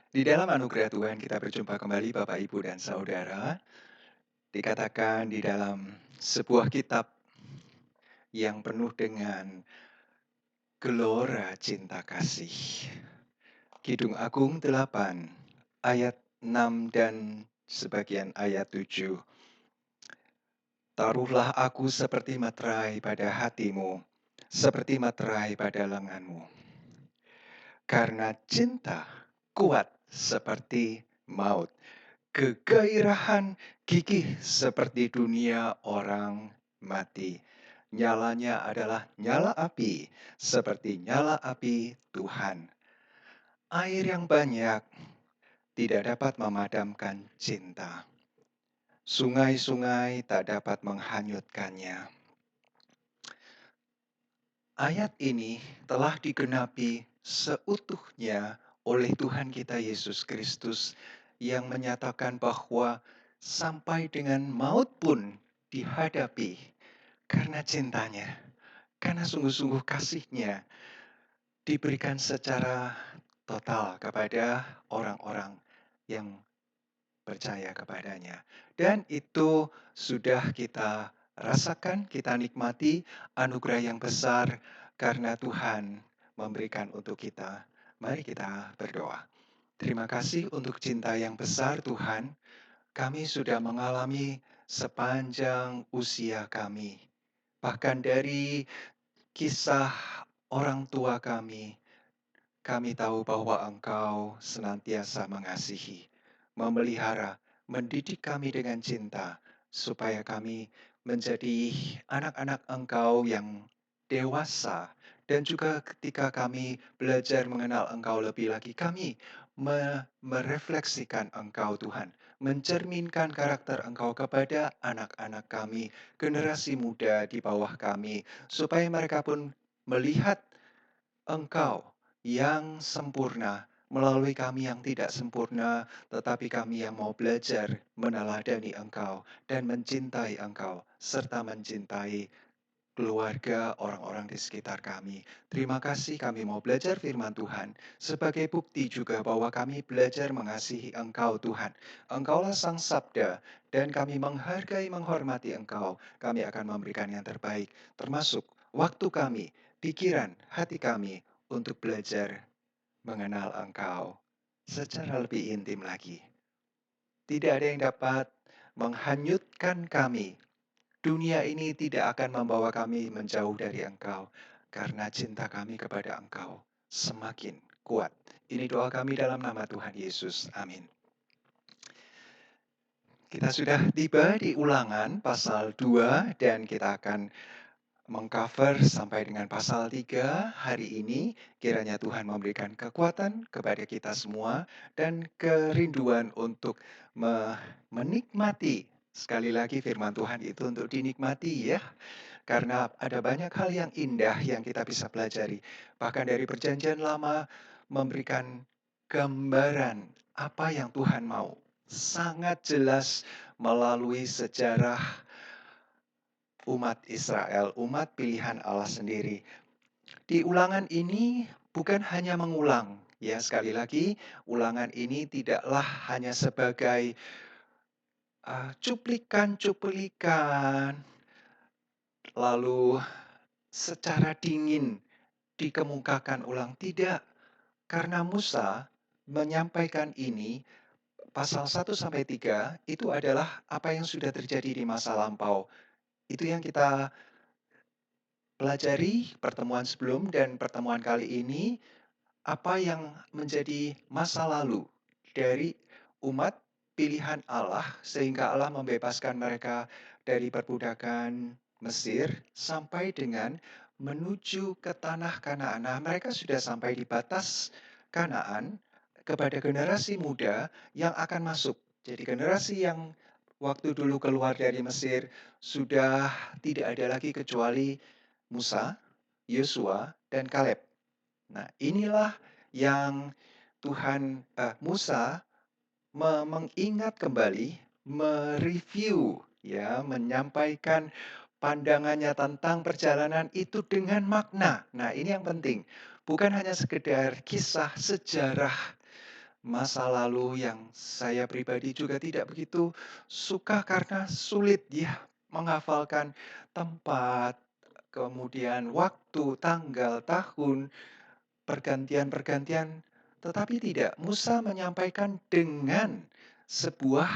Di dalam anugerah Tuhan kita berjumpa kembali Bapak, Ibu, dan Saudara. Dikatakan di dalam sebuah kitab yang penuh dengan gelora cinta kasih. Kidung Agung 8 ayat 6 dan sebagian ayat 7. Taruhlah aku seperti materai pada hatimu, seperti materai pada lenganmu. Karena cinta kuat seperti maut. Kegairahan gigih seperti dunia orang mati. Nyalanya adalah nyala api, seperti nyala api Tuhan. Air yang banyak tidak dapat memadamkan cinta. Sungai-sungai tak dapat menghanyutkannya. Ayat ini telah digenapi seutuhnya oleh Tuhan kita Yesus Kristus yang menyatakan bahwa sampai dengan maut pun dihadapi karena cintanya, karena sungguh-sungguh kasihnya diberikan secara total kepada orang-orang yang percaya kepadanya. Dan itu sudah kita rasakan, kita nikmati anugerah yang besar karena Tuhan memberikan untuk kita. Mari kita berdoa. Terima kasih untuk cinta yang besar Tuhan. Kami sudah mengalami sepanjang usia kami. Bahkan dari kisah orang tua kami tahu bahwa Engkau senantiasa mengasihi, memelihara, mendidik kami dengan cinta, supaya kami menjadi anak-anak Engkau yang dewasa. Dan juga ketika kami belajar mengenal Engkau lebih lagi, kami merefleksikan Engkau Tuhan, mencerminkan karakter Engkau kepada anak-anak kami, generasi muda di bawah kami, supaya mereka pun melihat Engkau yang sempurna melalui kami yang tidak sempurna, tetapi kami yang mau belajar meneladani Engkau dan mencintai Engkau, serta mencintai keluarga, orang-orang di sekitar kami. Terima kasih kami mau belajar firman Tuhan sebagai bukti juga bahwa kami belajar mengasihi Engkau Tuhan. Engkaulah Sang Sabda dan kami menghargai, menghormati Engkau. Kami akan memberikan yang terbaik, termasuk waktu kami, pikiran, hati kami untuk belajar mengenal Engkau secara lebih intim lagi. Tidak ada yang dapat menghanyutkan kami. Dunia ini tidak akan membawa kami menjauh dari Engkau, karena cinta kami kepada Engkau semakin kuat. Ini doa kami dalam nama Tuhan Yesus. Amin. Kita sudah tiba di Ulangan pasal 2 dan kita akan mengcover sampai dengan pasal 3 hari ini. Kiranya Tuhan memberikan kekuatan kepada kita semua dan kerinduan untuk menikmati. Sekali lagi firman Tuhan itu untuk dinikmati ya. Karena ada banyak hal yang indah yang kita bisa pelajari. Bahkan dari perjanjian lama memberikan gambaran apa yang Tuhan mau. Sangat jelas melalui sejarah umat Israel, umat pilihan Allah sendiri. Di Ulangan ini bukan hanya mengulang, ya sekali lagi, Ulangan ini tidaklah hanya sebagai cuplikan-cuplikan, lalu secara dingin dikemukakan ulang. Tidak, karena Musa menyampaikan ini, pasal 1-3 itu adalah apa yang sudah terjadi di masa lampau. Itu yang kita pelajari pertemuan sebelum dan pertemuan kali ini, apa yang menjadi masa lalu dari umat pilihan Allah sehingga Allah membebaskan mereka dari perbudakan Mesir sampai dengan menuju ke tanah Kanaan. Nah, mereka sudah sampai di batas Kanaan kepada generasi muda yang akan masuk. Jadi generasi yang waktu dulu keluar dari Mesir sudah tidak ada lagi kecuali Musa, Yosua, dan Kaleb. Nah, inilah yang Musa mengingat kembali, mereview, ya, menyampaikan pandangannya tentang perjalanan itu dengan makna. Nah, ini yang penting. Bukan hanya sekedar kisah sejarah masa lalu yang saya pribadi juga tidak begitu suka karena sulit ya menghafalkan tempat, kemudian waktu, tanggal, tahun, pergantian-pergantian. Tetapi tidak, Musa menyampaikan dengan sebuah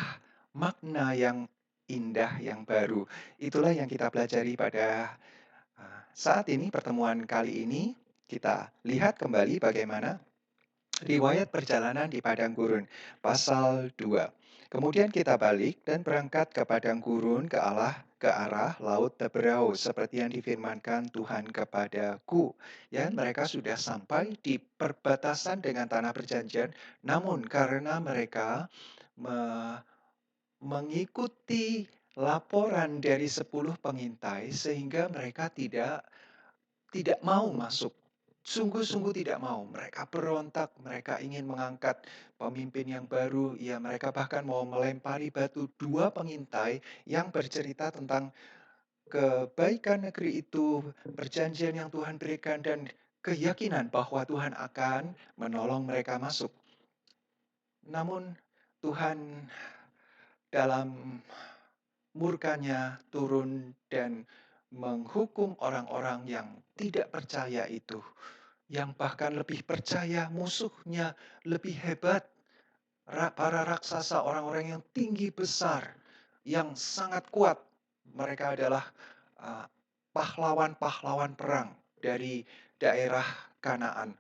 makna yang indah, yang baru. Itulah yang kita pelajari pada saat ini, pertemuan kali ini. Kita lihat kembali bagaimana riwayat perjalanan di padang gurun, pasal 2. Kemudian kita balik dan berangkat ke padang gurun ke arah laut Teberau seperti yang difirmankan Tuhan kepadaku. Ya, mereka sudah sampai di perbatasan dengan tanah perjanjian, namun karena mereka me- mengikuti laporan dari 10 pengintai sehingga mereka tidak mau masuk. Sungguh-sungguh tidak mau. Mereka berontak, mereka ingin mengangkat pemimpin yang baru. Ya, mereka bahkan mau melempari batu 2 pengintai yang bercerita tentang kebaikan negeri itu, perjanjian yang Tuhan berikan, dan keyakinan bahwa Tuhan akan menolong mereka masuk. Namun Tuhan dalam murkanya turun dan menghukum orang-orang yang tidak percaya itu. Yang bahkan lebih percaya musuhnya lebih hebat. Para raksasa, orang-orang yang tinggi besar, yang sangat kuat. Mereka adalah pahlawan-pahlawan perang dari daerah Kanaan.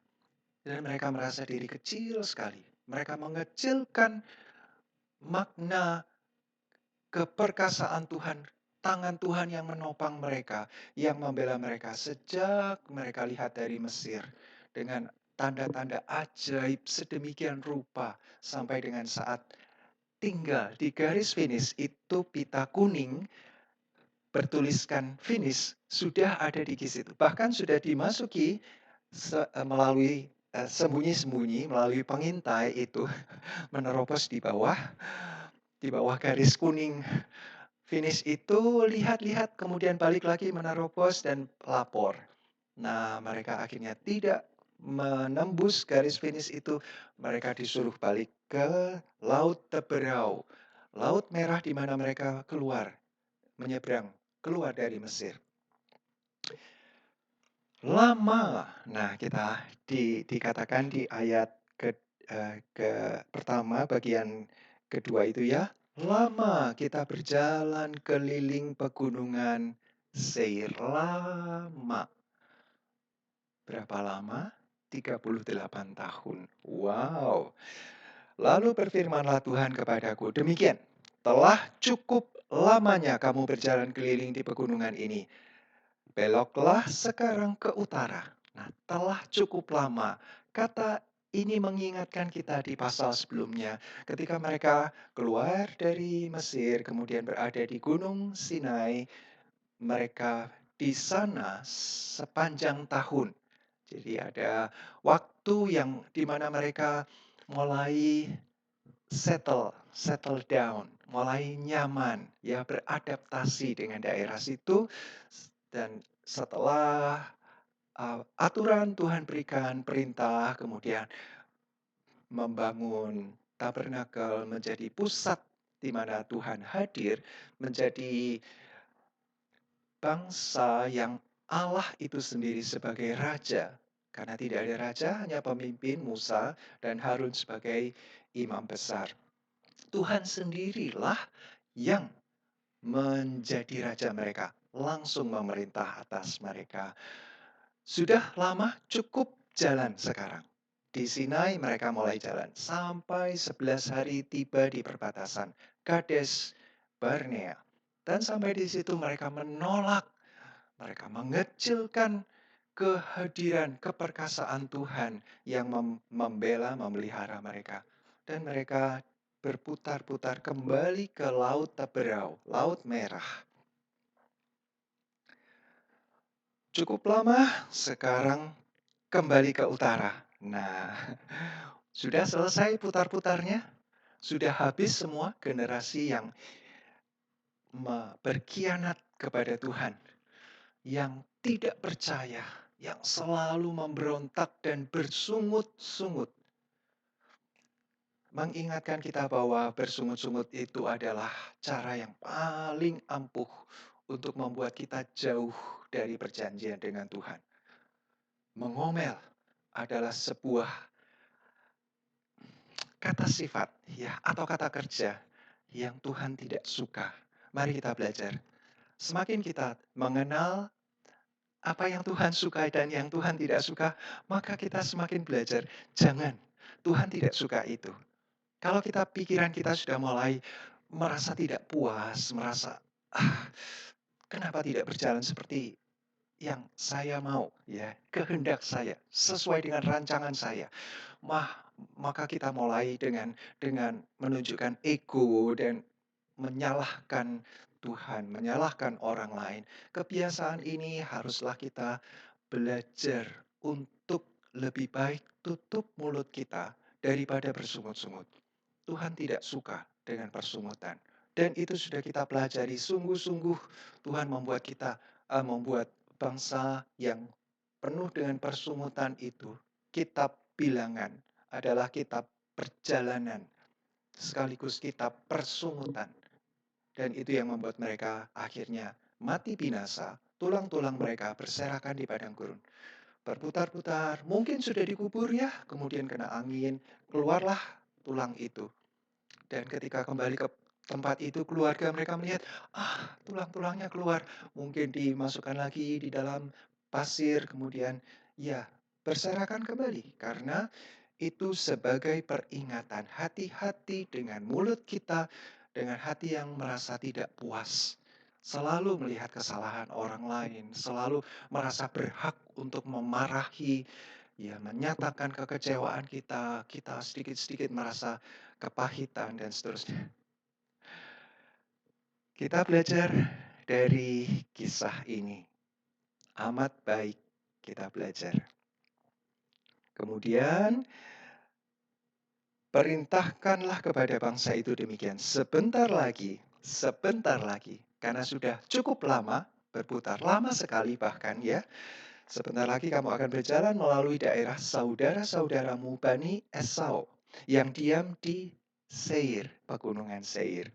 Dan mereka merasa diri kecil sekali. Mereka mengecilkan makna keperkasaan Tuhan, tangan Tuhan yang menopang mereka, yang membela mereka sejak mereka lihat dari Mesir dengan tanda-tanda ajaib sedemikian rupa sampai dengan saat tinggal di garis finish itu pita kuning bertuliskan finish sudah ada di situ. Bahkan sudah dimasuki melalui sembunyi-sembunyi melalui pengintai itu menerobos di bawah garis kuning finish itu, lihat-lihat, kemudian balik lagi menerobos dan lapor. Nah, mereka akhirnya tidak menembus garis finish itu. Mereka disuruh balik ke Laut Teberau. Laut Merah di mana mereka menyeberang, keluar dari Mesir. Lama. Nah, kita dikatakan di ayat ke pertama bagian kedua itu ya. Lama kita berjalan keliling pegunungan Seir. Lama. Berapa lama? 38 tahun. Wow. Lalu berfirmanlah Tuhan kepadaku, demikian, telah cukup lamanya kamu berjalan keliling di pegunungan ini. Beloklah sekarang ke utara. Nah, telah cukup lama. Kata ini mengingatkan kita di pasal sebelumnya. Ketika mereka keluar dari Mesir, kemudian berada di Gunung Sinai, mereka di sana sepanjang tahun. Jadi ada waktu yang di mana mereka mulai settle down, mulai nyaman, ya beradaptasi dengan daerah situ. Dan setelah aturan Tuhan berikan perintah, kemudian membangun tabernakel menjadi pusat di mana Tuhan hadir, menjadi bangsa yang Allah itu sendiri sebagai raja. Karena tidak ada raja, hanya pemimpin Musa dan Harun sebagai imam besar. Tuhan sendirilah yang menjadi raja mereka, langsung memerintah atas mereka. Sudah lama cukup jalan sekarang. Di Sinai mereka mulai jalan sampai 11 hari tiba di perbatasan Kades Barnea. Dan sampai di situ mereka menolak, mereka mengecilkan kehadiran keperkasaan Tuhan yang membela, memelihara mereka. Dan mereka berputar-putar kembali ke Laut Teberau, Laut Merah. Cukup lama, sekarang kembali ke utara. Nah, sudah selesai putar-putarnya? Sudah habis semua generasi yang berkhianat kepada Tuhan, yang tidak percaya, yang selalu memberontak dan bersungut-sungut. mengingatkan kita bahwa bersungut-sungut itu adalah cara yang paling ampuh untuk membuat kita jauh dari perjanjian dengan Tuhan. Mengomel adalah sebuah kata sifat ya atau kata kerja yang Tuhan tidak suka. Mari kita belajar. Semakin kita mengenal apa yang Tuhan suka dan yang Tuhan tidak suka, maka kita semakin belajar. Jangan, Tuhan tidak suka itu. Kalau pikiran kita sudah mulai merasa tidak puas, merasa, "Ah, kenapa tidak berjalan seperti yang saya mau, ya, kehendak saya, sesuai dengan rancangan saya." Mah maka kita mulai dengan menunjukkan ego dan menyalahkan Tuhan, menyalahkan orang lain. Kebiasaan ini haruslah kita belajar untuk lebih baik tutup mulut kita daripada bersungut-sungut. Tuhan tidak suka dengan persungutan. Dan itu sudah kita pelajari sungguh-sungguh. Tuhan membuat bangsa yang penuh dengan persungutan itu. Kitab Bilangan adalah kitab perjalanan sekaligus kitab persungutan. Dan itu yang membuat mereka akhirnya mati binasa. Tulang-tulang mereka berserakan di padang gurun. Berputar-putar, mungkin sudah dikubur ya, kemudian kena angin, keluarlah tulang itu. Dan ketika kembali ke tempat itu, keluarga mereka melihat, tulang-tulangnya keluar. Mungkin dimasukkan lagi di dalam pasir, kemudian ya berserakan kembali. Karena itu sebagai peringatan, hati-hati dengan mulut kita, dengan hati yang merasa tidak puas. Selalu melihat kesalahan orang lain, selalu merasa berhak untuk memarahi, ya menyatakan kekecewaan kita, kita sedikit-sedikit merasa kepahitan dan seterusnya. Kita belajar dari kisah ini. Amat baik kita belajar. Kemudian perintahkanlah kepada bangsa itu demikian. Sebentar lagi, karena sudah cukup lama, berputar lama sekali bahkan ya. Sebentar lagi kamu akan berjalan melalui daerah saudara-saudaramu Bani Esau yang diam di Seir, pegunungan Seir.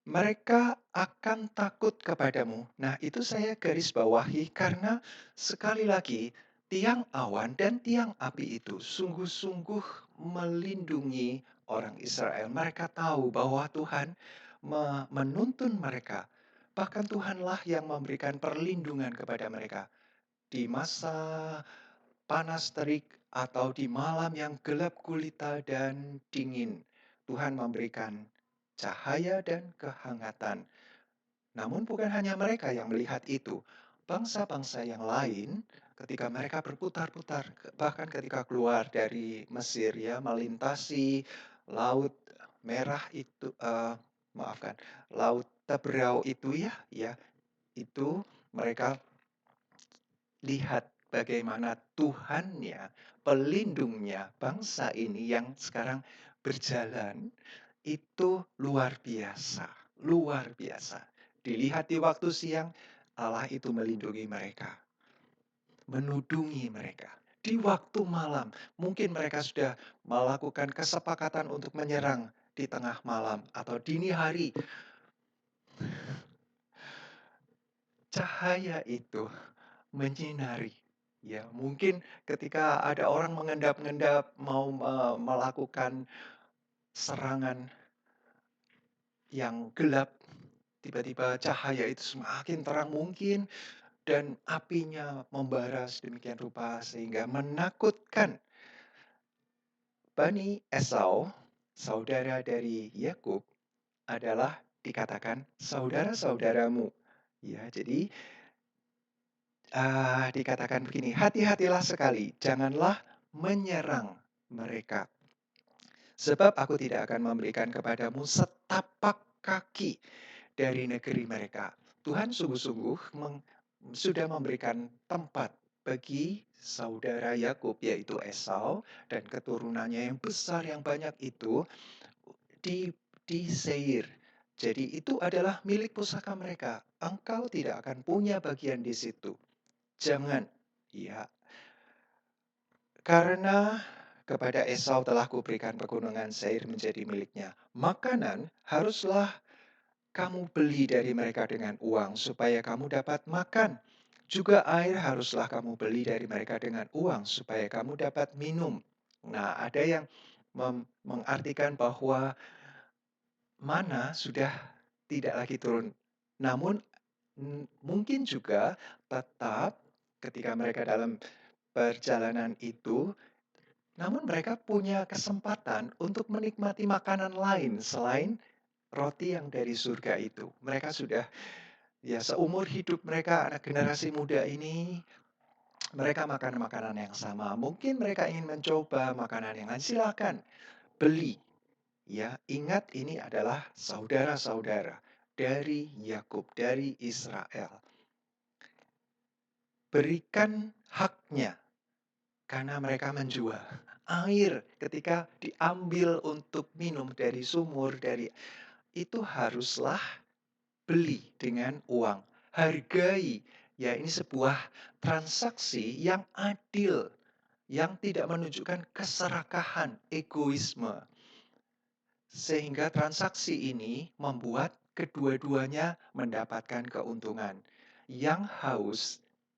Mereka akan takut kepadamu. Nah, itu saya garis bawahi karena sekali lagi tiang awan dan tiang api itu sungguh-sungguh melindungi orang Israel. Mereka tahu bahwa Tuhan menuntun mereka. Bahkan Tuhanlah yang memberikan perlindungan kepada mereka di masa panas terik atau di malam yang gelap gulita dan dingin. Tuhan memberikan cahaya dan kehangatan. Namun bukan hanya mereka yang melihat itu. Bangsa-bangsa yang lain ketika mereka berputar-putar, bahkan ketika keluar dari Mesir ya, melintasi laut merah itu, maafkan, laut Teberau itu ya, itu mereka lihat bagaimana Tuhannya, pelindungnya bangsa ini yang sekarang berjalan itu luar biasa, luar biasa. Dilihat di waktu siang, Allah itu melindungi mereka, menudungi mereka. Di waktu malam, mungkin mereka sudah melakukan kesepakatan untuk menyerang di tengah malam atau dini hari. Cahaya itu menyinari. Ya, mungkin ketika ada orang mengendap-endap mau melakukan serangan yang gelap, tiba-tiba cahaya itu semakin terang mungkin dan apinya membara sedemikian rupa sehingga menakutkan Bani Esau, saudara dari Yakub adalah dikatakan saudara-saudaramu. Ya, jadi dikatakan begini, hati-hatilah sekali, janganlah menyerang mereka. Sebab aku tidak akan memberikan kepadamu setapak kaki dari negeri mereka. Tuhan sungguh-sungguh sudah memberikan tempat bagi saudara Yakub yaitu Esau dan keturunannya yang besar yang banyak itu di Seir. Jadi itu adalah milik pusaka mereka. Engkau tidak akan punya bagian di situ. Jangan, ya. Karena kepada Esau telah kuberikan pegunungan Seir menjadi miliknya. Makanan haruslah kamu beli dari mereka dengan uang supaya kamu dapat makan. Juga air haruslah kamu beli dari mereka dengan uang supaya kamu dapat minum. Nah, ada yang mengartikan bahwa mana sudah tidak lagi turun. Namun mungkin juga tetap ketika mereka dalam perjalanan itu, namun mereka punya kesempatan untuk menikmati makanan lain selain roti yang dari surga itu. Mereka sudah, ya seumur hidup mereka, anak generasi muda ini, mereka makan makanan yang sama. Mungkin mereka ingin mencoba makanan yang lain, silakan beli. Ya, ingat ini adalah saudara-saudara dari Yakub, dari Israel. Berikan haknya karena mereka menjual air ketika diambil untuk minum dari sumur, dari itu haruslah beli dengan uang. Hargai. Ya, ini sebuah transaksi yang adil, yang tidak menunjukkan keserakahan, egoisme. Sehingga transaksi ini membuat kedua-duanya mendapatkan keuntungan. Yang haus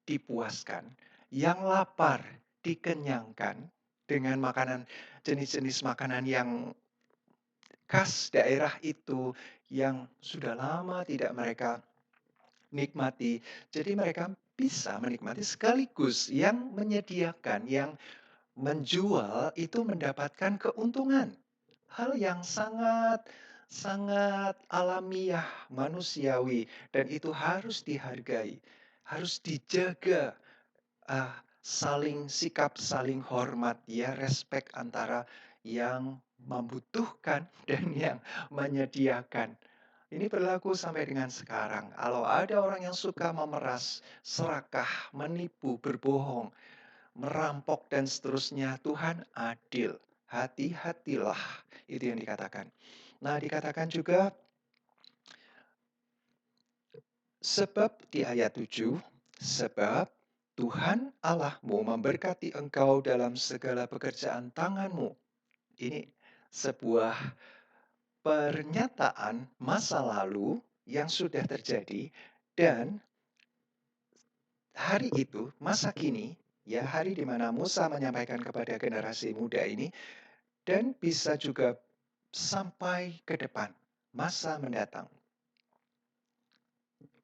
dipuaskan, yang lapar dikenyangkan dengan makanan, jenis-jenis makanan yang khas daerah itu yang sudah lama tidak mereka nikmati. Jadi mereka bisa menikmati sekaligus yang menyediakan, yang menjual itu mendapatkan keuntungan. Hal yang sangat sangat alamiah, manusiawi, dan itu harus dihargai, harus dijaga, saling sikap saling hormat, ya respek antara yang membutuhkan dan yang menyediakan. Ini berlaku sampai dengan sekarang. Kalau ada orang yang suka memeras, serakah, menipu, berbohong, merampok dan seterusnya, Tuhan adil. Hati-hatilah, itu yang dikatakan. Nah, dikatakan juga sebab di ayat 7, sebab Tuhan Allahmu memberkati engkau dalam segala pekerjaan tanganmu. Ini sebuah pernyataan masa lalu yang sudah terjadi dan hari itu, masa kini, ya hari di mana Musa menyampaikan kepada generasi muda ini dan bisa juga sampai ke depan, masa mendatang.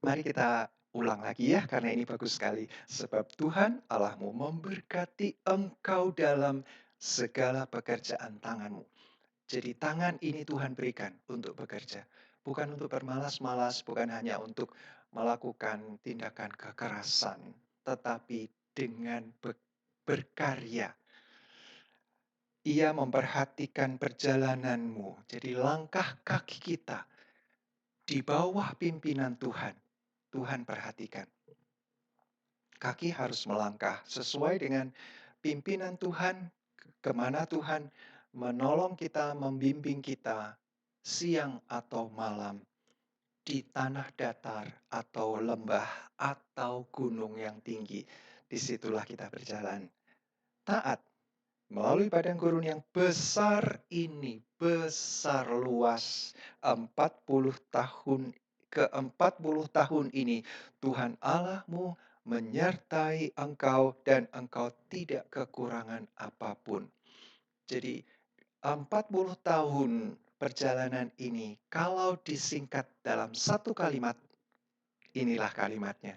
Mari kita ulang lagi ya, karena ini bagus sekali. Sebab Tuhan Allahmu memberkati engkau dalam segala pekerjaan tanganmu. Jadi tangan ini Tuhan berikan untuk bekerja. Bukan untuk bermalas-malas, bukan hanya untuk melakukan tindakan kekerasan, tetapi dengan berkarya. Ia memperhatikan perjalananmu. Jadi langkah kaki kita di bawah pimpinan Tuhan. Tuhan perhatikan. Kaki harus melangkah sesuai dengan pimpinan Tuhan, kemana Tuhan menolong kita, membimbing kita, siang atau malam, di tanah datar atau lembah atau gunung yang tinggi. Disitulah kita berjalan. Taat melalui padang gurun yang besar ini, besar luas, 40 tahun, ke 40 tahun ini, Tuhan Allahmu menyertai engkau dan engkau tidak kekurangan apapun. Jadi 40 tahun perjalanan ini, kalau disingkat dalam satu kalimat, inilah kalimatnya.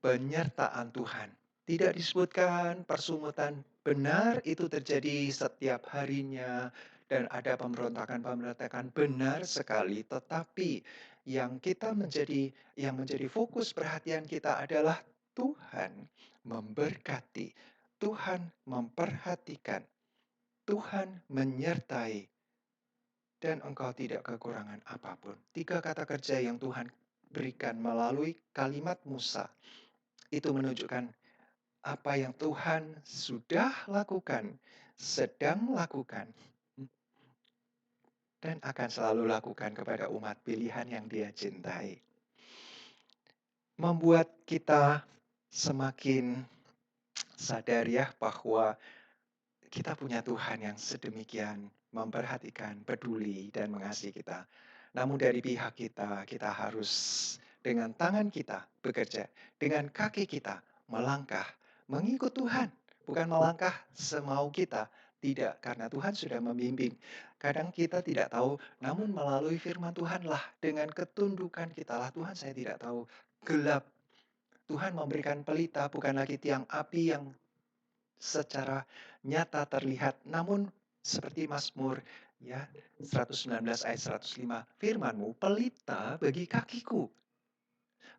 Penyertaan Tuhan. Tidak disebutkan persungutan, benar itu terjadi setiap harinya dan ada pemberontakan-pemberontakan, benar sekali. Tetapi yang menjadi fokus perhatian kita adalah Tuhan memberkati, Tuhan memperhatikan, Tuhan menyertai, dan engkau tidak kekurangan apapun. 3 kata kerja yang Tuhan berikan melalui kalimat Musa itu menunjukkan apa yang Tuhan sudah lakukan, sedang lakukan, dan akan selalu lakukan kepada umat pilihan yang Dia cintai. Membuat kita semakin sadar ya bahwa kita punya Tuhan yang sedemikian memperhatikan, peduli, dan mengasihi kita. Namun dari pihak kita, kita harus dengan tangan kita bekerja, dengan kaki kita melangkah, mengikut Tuhan. Bukan melangkah semau kita, tidak, karena Tuhan sudah membimbing. Kadang kita tidak tahu, namun melalui firman Tuhanlah, dengan ketundukan kita lah, Tuhan saya tidak tahu, gelap. Tuhan memberikan pelita, bukan lagi tiang api yang secara nyata terlihat, namun seperti Mazmur ya 119 ayat 105, firman-Mu pelita bagi kakiku.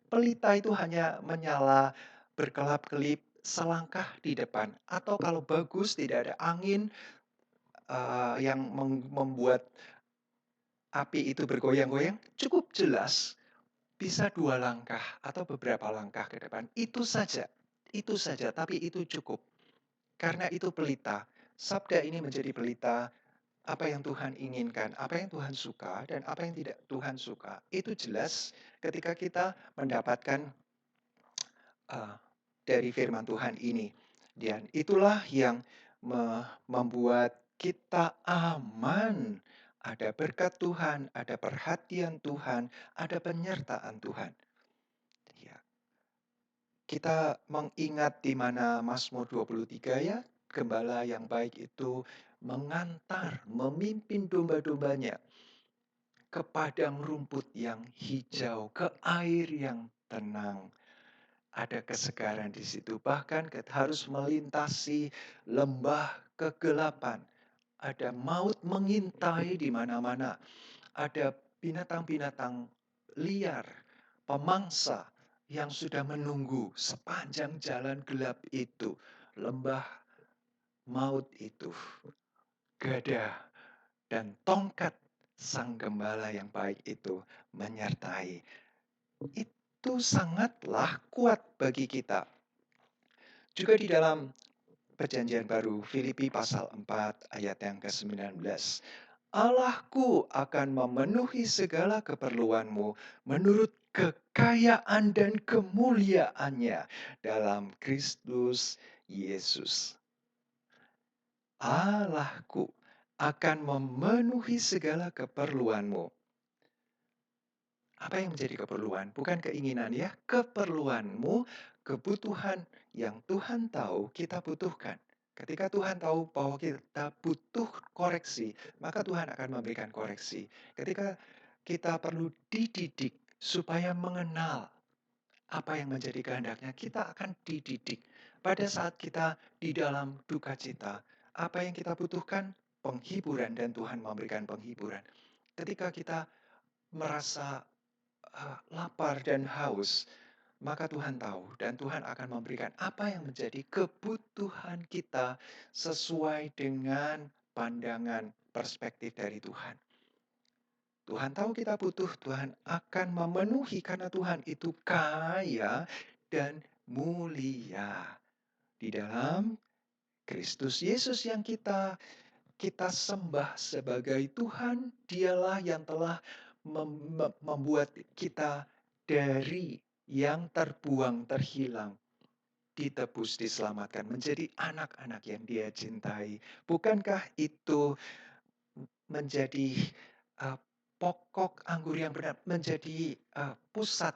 Pelita itu hanya menyala berkelap-kelip selangkah di depan, atau kalau bagus tidak ada angin yang membuat api itu bergoyang-goyang, cukup jelas bisa 2 langkah atau beberapa langkah ke depan. Itu saja, tapi itu cukup. Karena itu pelita. Sabda ini menjadi pelita. Apa yang Tuhan inginkan, apa yang Tuhan suka, dan apa yang tidak Tuhan suka. Itu jelas ketika kita mendapatkan uh, dari firman Tuhan ini. Dan itulah yang membuat kita aman. Ada berkat Tuhan, ada perhatian Tuhan, ada penyertaan Tuhan. Ya. Kita mengingat di mana Mazmur 23 ya, gembala yang baik itu mengantar, memimpin domba-dombanya ke padang rumput yang hijau, ke air yang tenang. Ada kesegaran di situ. Bahkan harus melintasi lembah kegelapan. Ada maut mengintai di mana-mana. Ada binatang-binatang liar, pemangsa yang sudah menunggu sepanjang jalan gelap itu. Lembah maut itu. Gada dan tongkat sang gembala yang baik itu menyertai. Itu sangatlah kuat bagi kita. Juga di dalam Perjanjian Baru, Filipi pasal 4 ayat yang ke-19. Allahku akan memenuhi segala keperluanmu menurut kekayaan dan kemuliaannya dalam Kristus Yesus. Allahku akan memenuhi segala keperluanmu. Apa yang menjadi keperluan? Bukan keinginan ya, keperluanmu, kebutuhan yang Tuhan tahu kita butuhkan. Ketika Tuhan tahu bahwa kita butuh koreksi, maka Tuhan akan memberikan koreksi. Ketika kita perlu dididik supaya mengenal apa yang menjadi kehendaknya, kita akan dididik. Pada saat kita di dalam duka cita, apa yang kita butuhkan? Penghiburan, dan Tuhan memberikan penghiburan. Ketika kita merasa lapar dan haus, maka Tuhan tahu dan Tuhan akan memberikan apa yang menjadi kebutuhan kita sesuai dengan pandangan perspektif dari Tuhan. Tuhan tahu kita butuh, Tuhan akan memenuhi karena Tuhan itu kaya dan mulia. Di dalam Kristus Yesus yang kita sembah sebagai Tuhan, dialah yang telah membuat kita dari yang terbuang, terhilang, ditebus, diselamatkan, menjadi anak-anak yang Dia cintai. Bukankah itu menjadi pokok anggur yang benar, menjadi pusat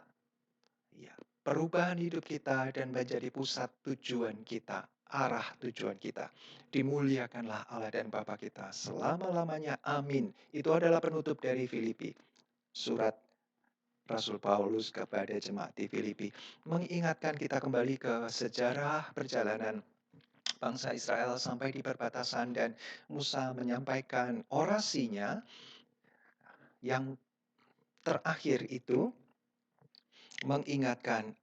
ya, perubahan hidup kita dan menjadi pusat tujuan kita, arah tujuan kita. Dimuliakanlah Allah dan Bapa kita selama-lamanya. Amin. Itu adalah penutup dari Filipi. Surat Rasul Paulus kepada jemaat di Filipi. Mengingatkan kita kembali ke sejarah perjalanan bangsa Israel sampai di perbatasan, dan Musa menyampaikan orasinya yang terakhir itu mengingatkan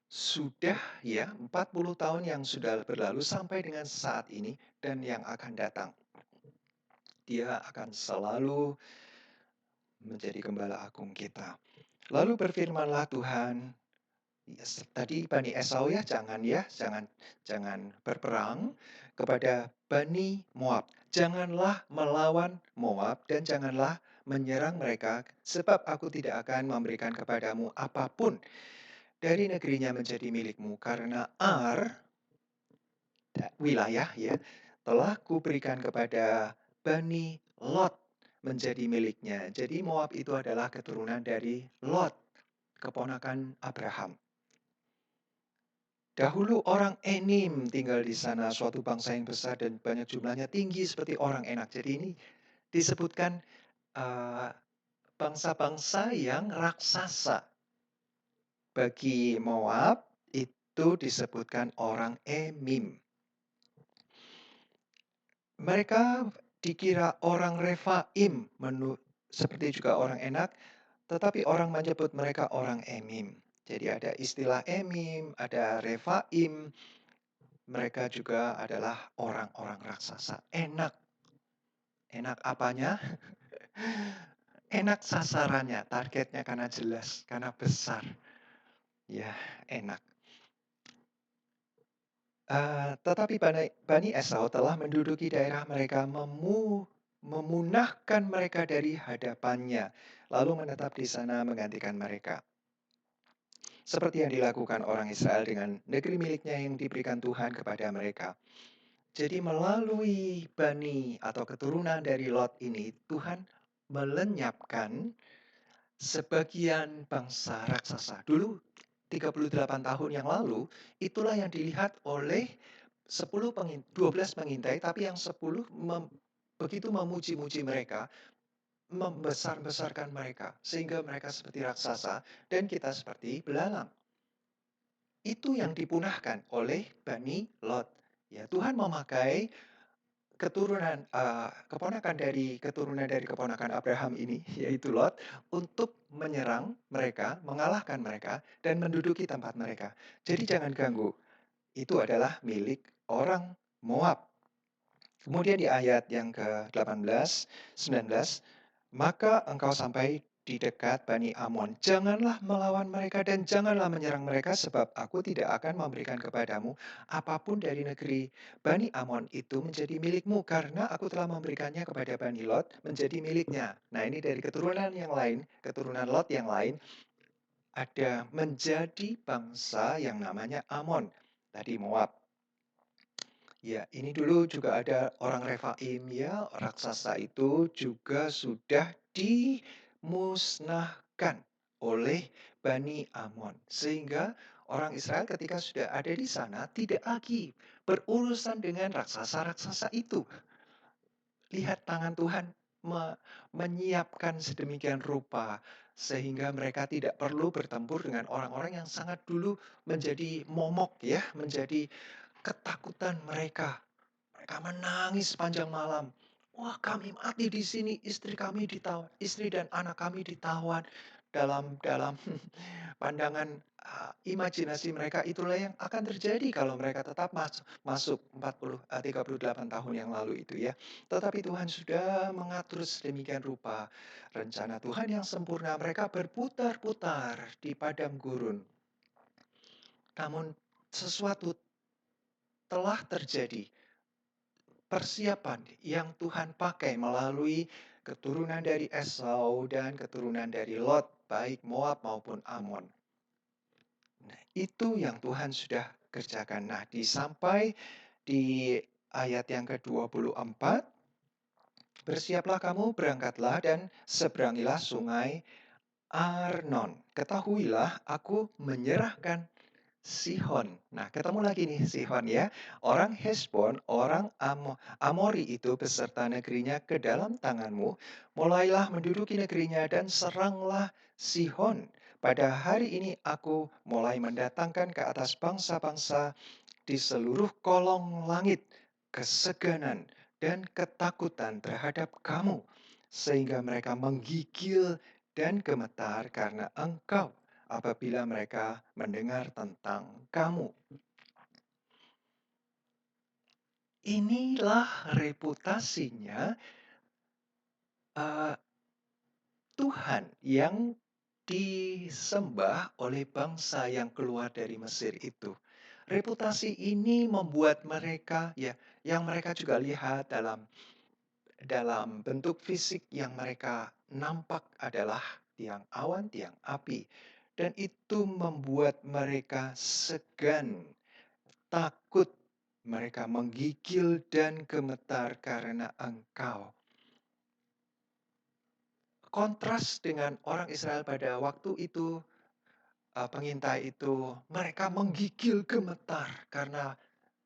sudah ya 40 tahun yang sudah berlalu sampai dengan saat ini dan yang akan datang. Dia akan selalu menjadi gembala agung kita. Lalu berfirmanlah Tuhan, tadi Bani Esau ya, jangan berperang kepada Bani Moab. Janganlah melawan Moab dan janganlah menyerang mereka, sebab aku tidak akan memberikan kepadamu apapun dari negerinya menjadi milikmu, karena Ar wilayah ya, telah kuberikan kepada Bani Lot menjadi miliknya. Jadi Moab itu adalah keturunan dari Lot, keponakan Abraham. Dahulu orang Enim tinggal di sana, suatu bangsa yang besar dan banyak jumlahnya, tinggi seperti orang Enak. Jadi ini disebutkan bangsa-bangsa yang raksasa. Bagi Moab itu disebutkan orang Emim. Mereka dikira orang Refaim, seperti juga orang Enak, tetapi orang menyebut mereka orang Emim. Jadi ada istilah Emim, ada Refaim. Mereka juga adalah orang-orang raksasa. Enak. Enak apanya? Enak sasarannya, targetnya karena jelas, karena besar. Ya, enak. Tetapi Bani Esau telah menduduki daerah mereka, memunahkan mereka dari hadapannya, lalu menetap di sana menggantikan mereka. Seperti yang dilakukan orang Israel dengan negeri miliknya yang diberikan Tuhan kepada mereka. Jadi melalui Bani atau keturunan dari Lot ini, Tuhan melenyapkan sebagian bangsa raksasa. Dulu 38 tahun yang lalu, itulah yang dilihat oleh 12 pengintai, tapi yang 10 begitu memuji-muji mereka, membesar-besarkan mereka, sehingga mereka seperti raksasa dan kita seperti belalang. Itu yang dipunahkan oleh Bani Lot. Ya, Tuhan memakai keponakan dari keponakan Abraham ini, yaitu Lot, untuk menyerang mereka, mengalahkan mereka, dan menduduki tempat mereka. Jadi jangan ganggu. Itu adalah milik orang Moab. Kemudian di ayat yang ke-18, 19, maka engkau sampai di dekat Bani Amon. Janganlah melawan mereka dan janganlah menyerang mereka, sebab aku tidak akan memberikan kepadamu apapun dari negeri Bani Amon itu menjadi milikmu, karena aku telah memberikannya kepada Bani Lot menjadi miliknya. Nah, ini dari keturunan yang lain, keturunan Lot yang lain, ada menjadi bangsa yang namanya Amon. Tadi Moab. Ya, ini dulu juga ada orang Refaim ya, raksasa itu juga sudah dimusnahkan oleh Bani Amon. Sehingga orang Israel ketika sudah ada di sana tidak lagi berurusan dengan raksasa-raksasa itu. Lihat tangan Tuhan menyiapkan sedemikian rupa sehingga mereka tidak perlu bertempur dengan orang-orang yang sangat dulu menjadi momok ya, menjadi ketakutan mereka. Mereka menangis sepanjang malam. Wah, kami mati di sini, istri kami ditawan, istri dan anak kami ditawan. Dalam dalam pandangan imajinasi mereka, itulah yang akan terjadi kalau mereka tetap masuk 38 tahun yang lalu itu ya. Tetapi Tuhan sudah mengatur sedemikian rupa rencana Tuhan yang sempurna. Mereka berputar-putar di padang gurun. Namun sesuatu telah terjadi. Persiapan yang Tuhan pakai melalui keturunan dari Esau dan keturunan dari Lot, baik Moab maupun Amon. Nah, itu yang Tuhan sudah kerjakan. Nah, sampai di ayat yang ke-24, bersiaplah kamu, berangkatlah dan seberangilah sungai Arnon. Ketahuilah aku menyerahkan Sihon. Nah, ketemu lagi nih Sihon ya. Orang Hesbon, orang Amori itu beserta negerinya ke dalam tanganmu. Mulailah menduduki negerinya dan seranglah Sihon. Pada hari ini aku mulai mendatangkan ke atas bangsa-bangsa di seluruh kolong langit keseganan dan ketakutan terhadap kamu, sehingga mereka menggigil dan gemetar karena engkau apabila mereka mendengar tentang kamu. Inilah reputasinya Tuhan yang disembah oleh bangsa yang keluar dari Mesir itu. Reputasi ini membuat mereka ya, yang mereka juga lihat dalam bentuk fisik yang mereka nampak adalah tiang awan, tiang api. Dan itu membuat mereka segan, takut Mereka menggigil dan gemetar karena Engkau. Kontras dengan orang Israel pada waktu itu, pengintai itu, mereka menggigil gemetar karena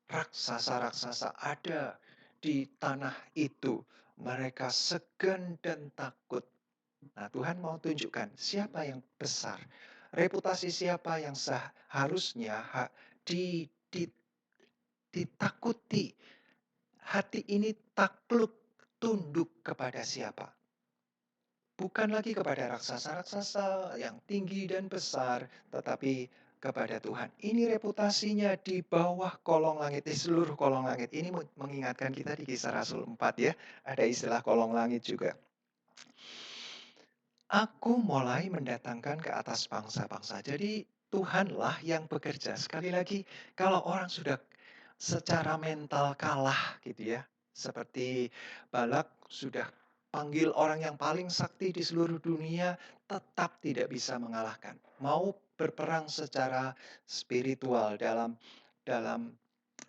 raksasa-raksasa ada di tanah itu. Mereka segan dan takut. Nah, Tuhan mau tunjukkan siapa yang besar. Reputasi siapa yang seharusnya ditakuti. Hati ini takluk tunduk kepada siapa? Bukan lagi kepada raksasa-raksasa yang tinggi dan besar, tetapi kepada Tuhan. Ini reputasinya di bawah kolong langit, di seluruh kolong langit. Ini mengingatkan kita di Kisah Rasul 4 ya. Ada istilah kolong langit juga. Aku mulai mendatangkan ke atas bangsa-bangsa. Jadi Tuhanlah yang bekerja. Sekali lagi, kalau orang sudah secara mental kalah gitu ya. Seperti Balak sudah panggil orang yang paling sakti di seluruh dunia, tetap tidak bisa mengalahkan. Mau berperang secara spiritual dalam dalam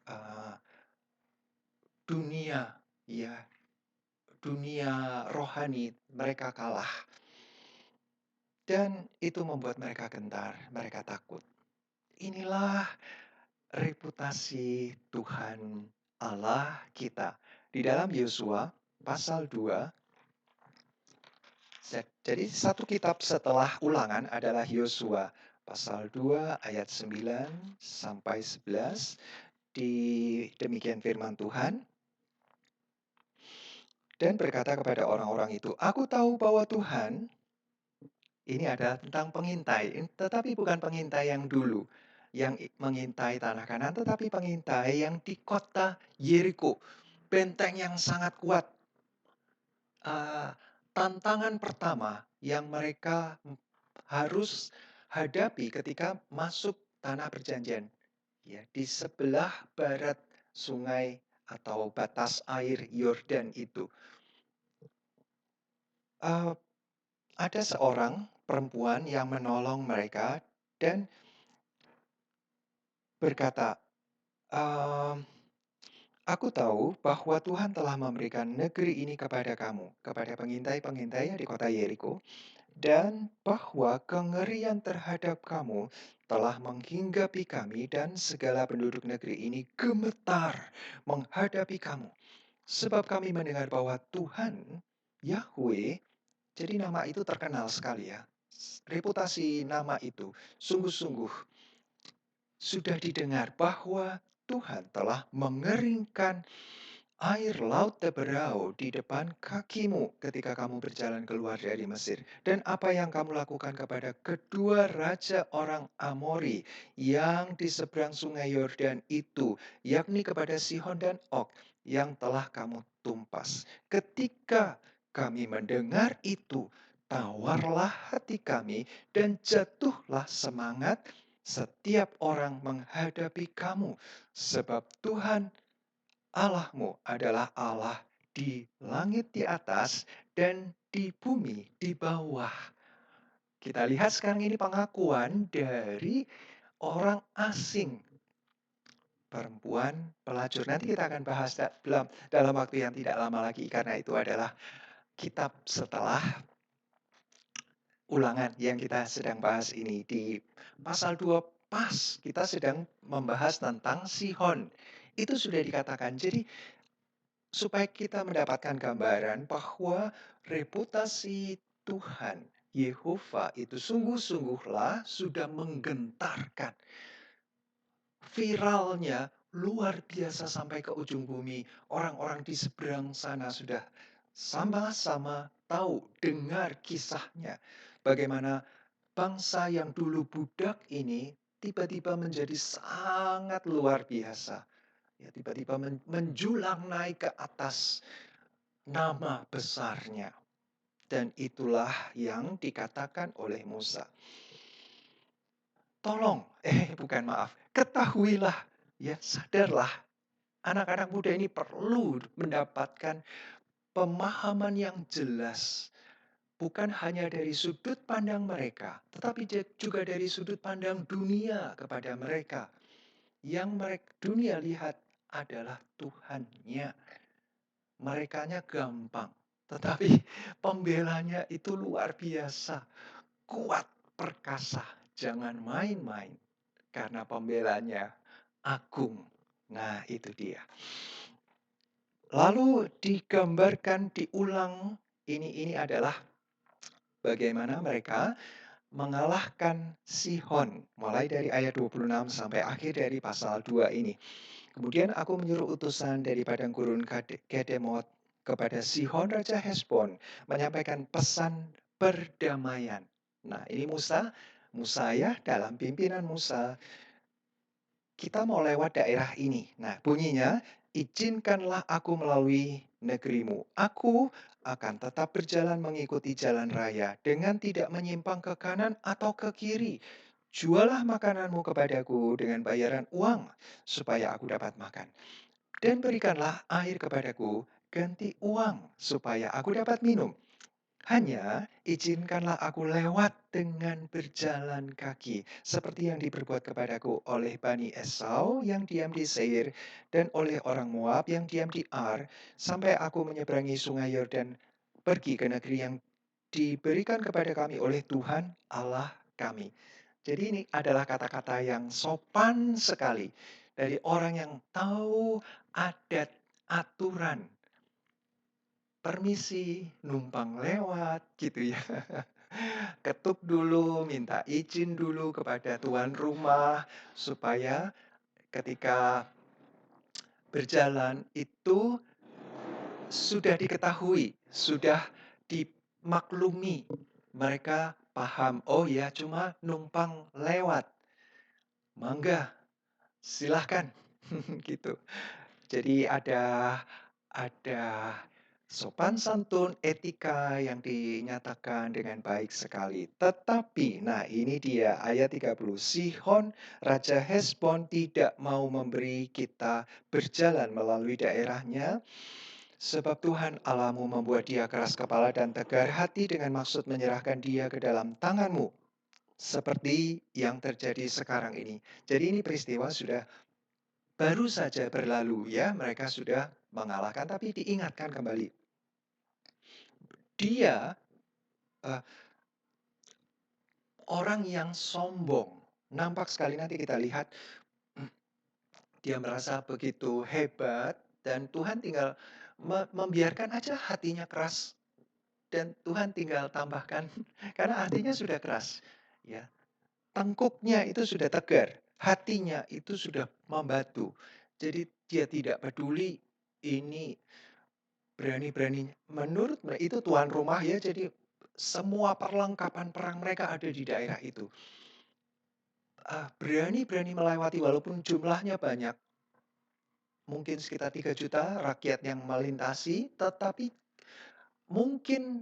uh, dunia ya, dunia rohani, mereka kalah. Dan itu membuat mereka gentar, mereka takut. Inilah reputasi Tuhan Allah kita. Di dalam Yosua pasal 2, jadi satu kitab setelah ulangan adalah Yosua pasal 2 ayat 9 sampai 11. Demikian firman Tuhan. Dan berkata kepada orang-orang itu, aku tahu bahwa Tuhan, ini adalah tentang pengintai, tetapi bukan pengintai yang dulu, yang mengintai tanah Kanaan, tetapi pengintai yang di kota Yeriko, benteng yang sangat kuat. Tantangan pertama yang mereka harus hadapi ketika masuk tanah perjanjian, ya, di sebelah barat sungai atau batas air Yordan itu. Ada seorang perempuan yang menolong mereka dan berkata, aku tahu bahwa Tuhan telah memberikan negeri ini kepada kamu, kepada pengintai-pengintai di kota Yeriko, dan bahwa kengerian terhadap kamu telah menghinggapi kami dan segala penduduk negeri ini gemetar menghadapi kamu. Sebab kami mendengar bahwa Tuhan, Yahweh, jadi nama itu terkenal sekali ya. Reputasi nama itu sungguh-sungguh sudah didengar bahwa Tuhan telah mengeringkan air laut Teberau di depan kakimu ketika kamu berjalan keluar dari Mesir. Dan apa yang kamu lakukan kepada kedua raja orang Amori yang di seberang sungai Yordan itu, yakni kepada Sihon dan Og yang telah kamu tumpas. Ketika kami mendengar itu, tawarlah hati kami dan jatuhlah semangat setiap orang menghadapi kamu. Sebab Tuhan Allahmu adalah Allah di langit di atas dan di bumi di bawah. Kita lihat sekarang ini pengakuan dari orang asing. Perempuan pelacur. Nanti kita akan bahas dalam waktu yang tidak lama lagi. Karena itu adalah kitab setelah ulangan yang kita sedang bahas ini. Di pasal 2 pas kita sedang membahas tentang Sihon. Itu sudah dikatakan. Jadi supaya kita mendapatkan gambaran bahwa reputasi Tuhan Yehova itu sungguh-sungguhlah sudah menggentarkan. Viralnya luar biasa sampai ke ujung bumi. Orang-orang di seberang sana sudah sama-sama tahu, dengar kisahnya. Bagaimana bangsa yang dulu budak ini tiba-tiba menjadi sangat luar biasa. Ya, tiba-tiba menjulang naik ke atas nama besarnya. Dan itulah yang dikatakan oleh Musa. Tolong, bukan maaf, ketahuilah, ya sadarlah. Anak-anak muda ini perlu mendapatkan pemahaman yang jelas. Bukan hanya dari sudut pandang mereka, tetapi juga dari sudut pandang dunia kepada mereka. Yang dunia lihat adalah Tuhannya. Merekanya gampang, tetapi pembelanya itu luar biasa, kuat, perkasa. Jangan main-main, karena pembelanya agung. Nah, itu dia. Lalu digambarkan, diulang, ini adalah bagaimana mereka mengalahkan Sihon. Mulai dari ayat 26 sampai akhir dari pasal 2 ini. Kemudian aku menyuruh utusan dari padang gurun Kedemot kepada Sihon Raja Hesbon menyampaikan pesan perdamaian. Nah, ini Musa ya, dalam pimpinan Musa, kita mau lewat daerah ini. Nah, bunyinya, izinkanlah aku melalui negerimu. Aku akan tetap berjalan mengikuti jalan raya dengan tidak menyimpang ke kanan atau ke kiri. Jualah makananmu kepadaku dengan bayaran uang supaya aku dapat makan. Dan berikanlah air kepadaku ganti uang supaya aku dapat minum. Hanya izinkanlah aku lewat dengan berjalan kaki, seperti yang diperbuat kepadaku oleh Bani Esau yang diam di Seir, dan oleh orang Moab yang diam di Ar, sampai aku menyeberangi sungai Yordan, pergi ke negeri yang diberikan kepada kami oleh Tuhan Allah kami. Jadi ini adalah kata-kata yang sopan sekali dari orang yang tahu adat, aturan. Permisi, numpang lewat gitu ya. Ketuk dulu, minta izin dulu kepada tuan rumah supaya ketika berjalan itu sudah diketahui, sudah dimaklumi. Mereka paham, oh ya cuma numpang lewat. Mangga, silahkan gitu. Jadi ada sopan santun, etika yang dinyatakan dengan baik sekali. Tetapi, nah ini dia ayat 30. Sihon, Raja Hesbon tidak mau memberi kita berjalan melalui daerahnya, sebab Tuhan Allahmu membuat dia keras kepala dan tegar hati dengan maksud menyerahkan dia ke dalam tanganmu. Seperti yang terjadi sekarang ini. Jadi ini peristiwa sudah baru saja berlalu ya, mereka sudah mengalahkan, tapi diingatkan kembali. Dia orang yang sombong. Nampak sekali nanti kita lihat, dia merasa begitu hebat dan Tuhan tinggal membiarkan aja hatinya keras. Dan Tuhan tinggal tambahkan, karena hatinya sudah keras. Ya, tengkuknya itu sudah tegar, hatinya itu sudah membatu. Jadi dia tidak peduli ini berani-beraninya. Menurut mereka itu tuan rumah ya, jadi semua perlengkapan perang mereka ada di daerah itu. Berani-berani melewati walaupun jumlahnya banyak. Mungkin sekitar 3 juta rakyat yang melintasi, tetapi mungkin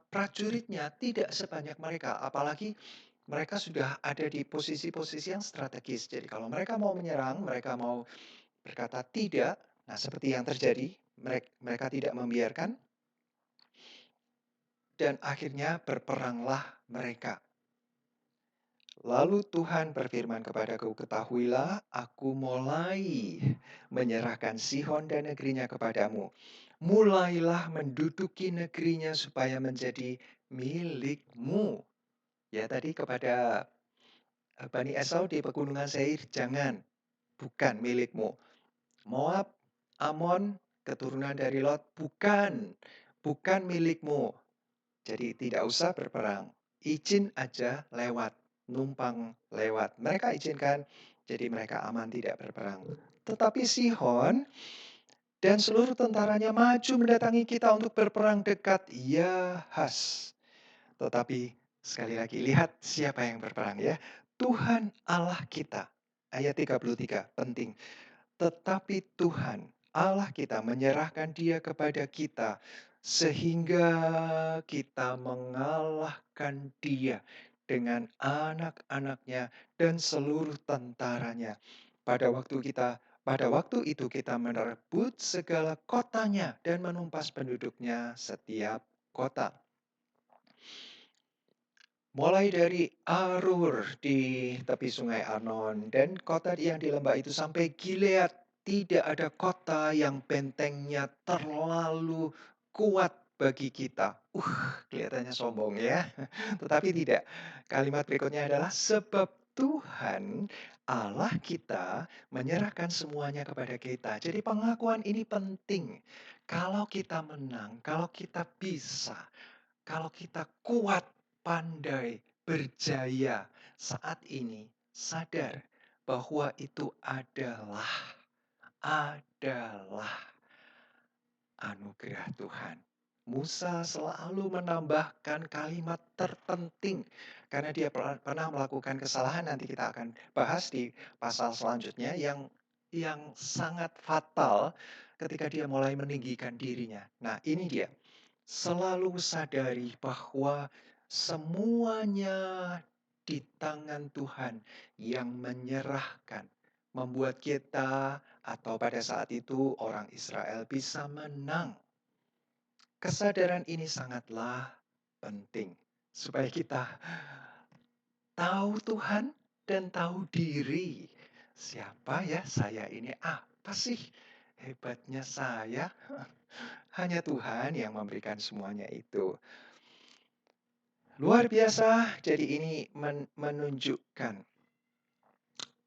prajuritnya tidak sebanyak mereka. Apalagi mereka sudah ada di posisi-posisi yang strategis. Jadi kalau mereka mau menyerang, mereka mau berkata tidak, nah seperti yang terjadi, mereka tidak membiarkan, dan akhirnya berperanglah mereka. Lalu Tuhan berfirman kepadaku, ketahuilah aku mulai menyerahkan Sihon dan negerinya kepadamu. Mulailah menduduki negerinya supaya menjadi milikmu. Ya tadi kepada Bani Esau di pegunungan Seir, jangan, bukan milikmu. Moab, Amon, keturunan dari Lot, bukan milikmu. Jadi tidak usah berperang. Izin aja lewat, numpang lewat. Mereka izinkan, jadi mereka aman tidak berperang. Tetapi Sihon dan seluruh tentaranya maju mendatangi kita untuk berperang dekat Yahas. Tetapi sekali lagi, lihat siapa yang berperang ya. Tuhan Allah kita. Ayat 33, penting. Tetapi Tuhan Allah kita menyerahkan dia kepada kita sehingga kita mengalahkan dia dengan anak-anaknya dan seluruh tentaranya. Pada waktu itu kita merebut segala kotanya dan menumpas penduduknya setiap kota. Mulai dari Arur di tepi sungai Arnon dan kota yang di lembah itu sampai Gilead Tidak ada kota yang bentengnya terlalu kuat bagi kita. Kelihatannya sombong ya. Tetapi tidak. Kalimat berikutnya adalah sebab Tuhan Allah kita menyerahkan semuanya kepada kita. Jadi pengakuan ini penting. Kalau kita menang, kalau kita bisa, kalau kita kuat, pandai, berjaya saat ini, sadar bahwa itu adalah anugerah Tuhan. Musa selalu menambahkan kalimat terpenting karena dia pernah melakukan kesalahan, nanti kita akan bahas di pasal selanjutnya yang sangat fatal ketika dia mulai meninggikan dirinya. Nah, ini dia. Selalu sadari bahwa semuanya di tangan Tuhan yang menyerahkan, membuat kita atau pada saat itu orang Israel bisa menang. Kesadaran ini sangatlah penting supaya kita tahu Tuhan dan tahu diri. Siapa ya saya ini? Apa sih hebatnya saya? Hanya Tuhan yang memberikan semuanya itu. Luar biasa, jadi ini menunjukkan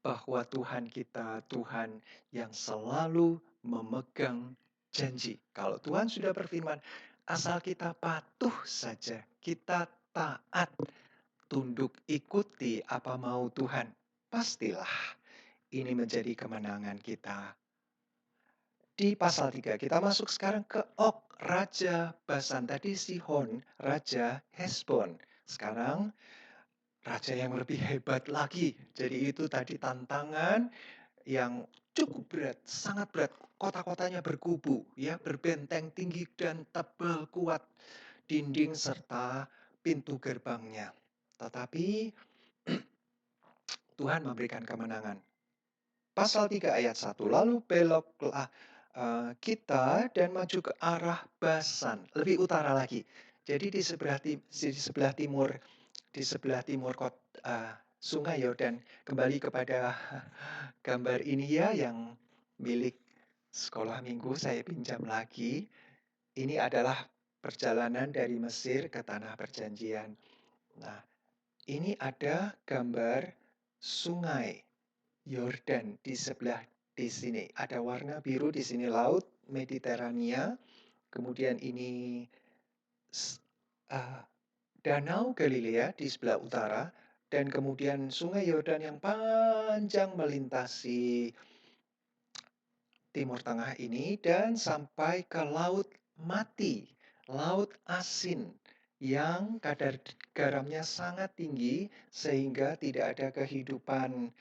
bahwa Tuhan kita, Tuhan yang selalu memegang janji. Kalau Tuhan sudah berfirman, asal kita patuh saja, kita taat, tunduk ikuti apa mau Tuhan, pastilah ini menjadi kemenangan kita. Di pasal 3, kita masuk sekarang ke Og, Raja Basan. Tadi Sihon, Raja Hesbon. Sekarang raja yang lebih hebat lagi. Jadi itu tadi tantangan yang cukup berat, sangat berat. Kota-kotanya berkubu, ya, berbenteng tinggi dan tebal kuat dinding serta pintu gerbangnya. Tetapi Tuhan memberikan kemenangan. Pasal 3 ayat 1, lalu beloklah kita dan maju ke arah Basan, lebih utara lagi. Jadi di sebelah timur Sungai Yordan. Kembali kepada gambar ini ya yang milik sekolah minggu saya pinjam lagi. Ini adalah perjalanan dari Mesir ke Tanah Perjanjian. Nah, ini ada gambar Sungai Yordan di sini. Ada warna biru di sini laut Mediterania. Kemudian ini Danau Galilea di sebelah utara, dan kemudian Sungai Yordan yang panjang melintasi Timur Tengah ini dan sampai ke Laut Mati, Laut Asin yang kadar garamnya sangat tinggi sehingga tidak ada kehidupan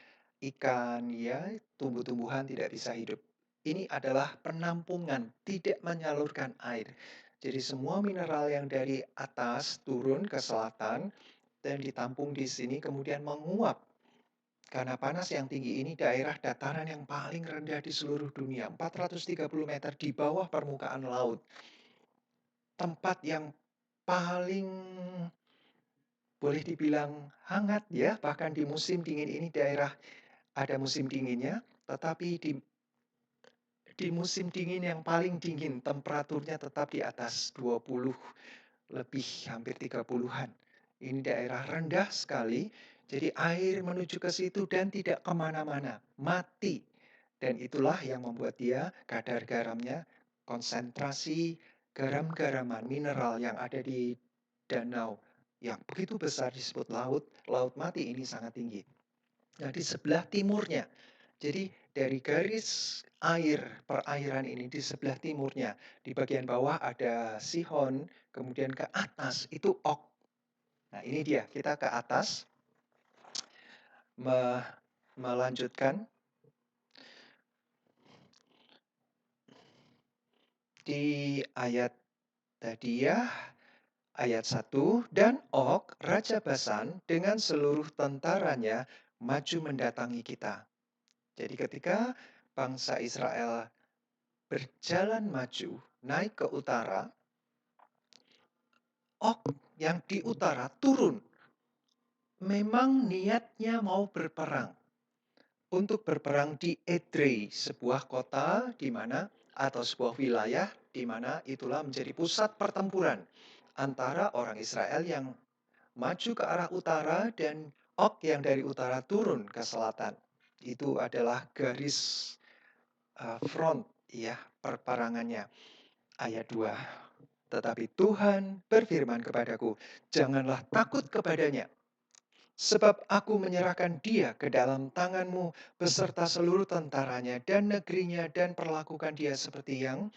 ikan, ya, tumbuh-tumbuhan tidak bisa hidup. Ini adalah penampungan, tidak menyalurkan air. Jadi semua mineral yang dari atas turun ke selatan dan ditampung di sini kemudian menguap. Karena panas yang tinggi ini daerah dataran yang paling rendah di seluruh dunia, 430 meter di bawah permukaan laut. Tempat yang paling boleh dibilang hangat ya, bahkan di musim dingin ini daerah ada musim dinginnya, tetapi di musim dingin yang paling dingin, temperaturnya tetap di atas 20 lebih, hampir 30-an. Ini daerah rendah sekali, jadi air menuju ke situ dan tidak kemana-mana, mati. Dan itulah yang membuat dia kadar garamnya, konsentrasi garam-garaman mineral yang ada di danau yang begitu besar disebut laut mati ini sangat tinggi. Nah, di sebelah timurnya, jadi dari garis perairan ini di sebelah timurnya, di bagian bawah ada Sihon, kemudian ke atas itu Og. Nah, ini dia, kita ke atas melanjutkan di ayat tadi ya, ayat 1, dan Og, Raja Basan dengan seluruh tentaranya maju mendatangi kita. Jadi ketika bangsa Israel berjalan maju, naik ke utara, Og yang di utara turun. Memang niatnya mau berperang. untuk berperang di Edrei, sebuah kota di mana atau sebuah wilayah di mana itulah menjadi pusat pertempuran antara orang Israel yang maju ke arah utara dan Og yang dari utara turun ke selatan. Itu adalah garis front ya perperangannya. Ayat 2. Tetapi Tuhan berfirman kepadaku, janganlah takut kepadanya, sebab aku menyerahkan dia ke dalam tanganmu beserta seluruh tentaranya dan negerinya, dan perlakukan dia seperti yang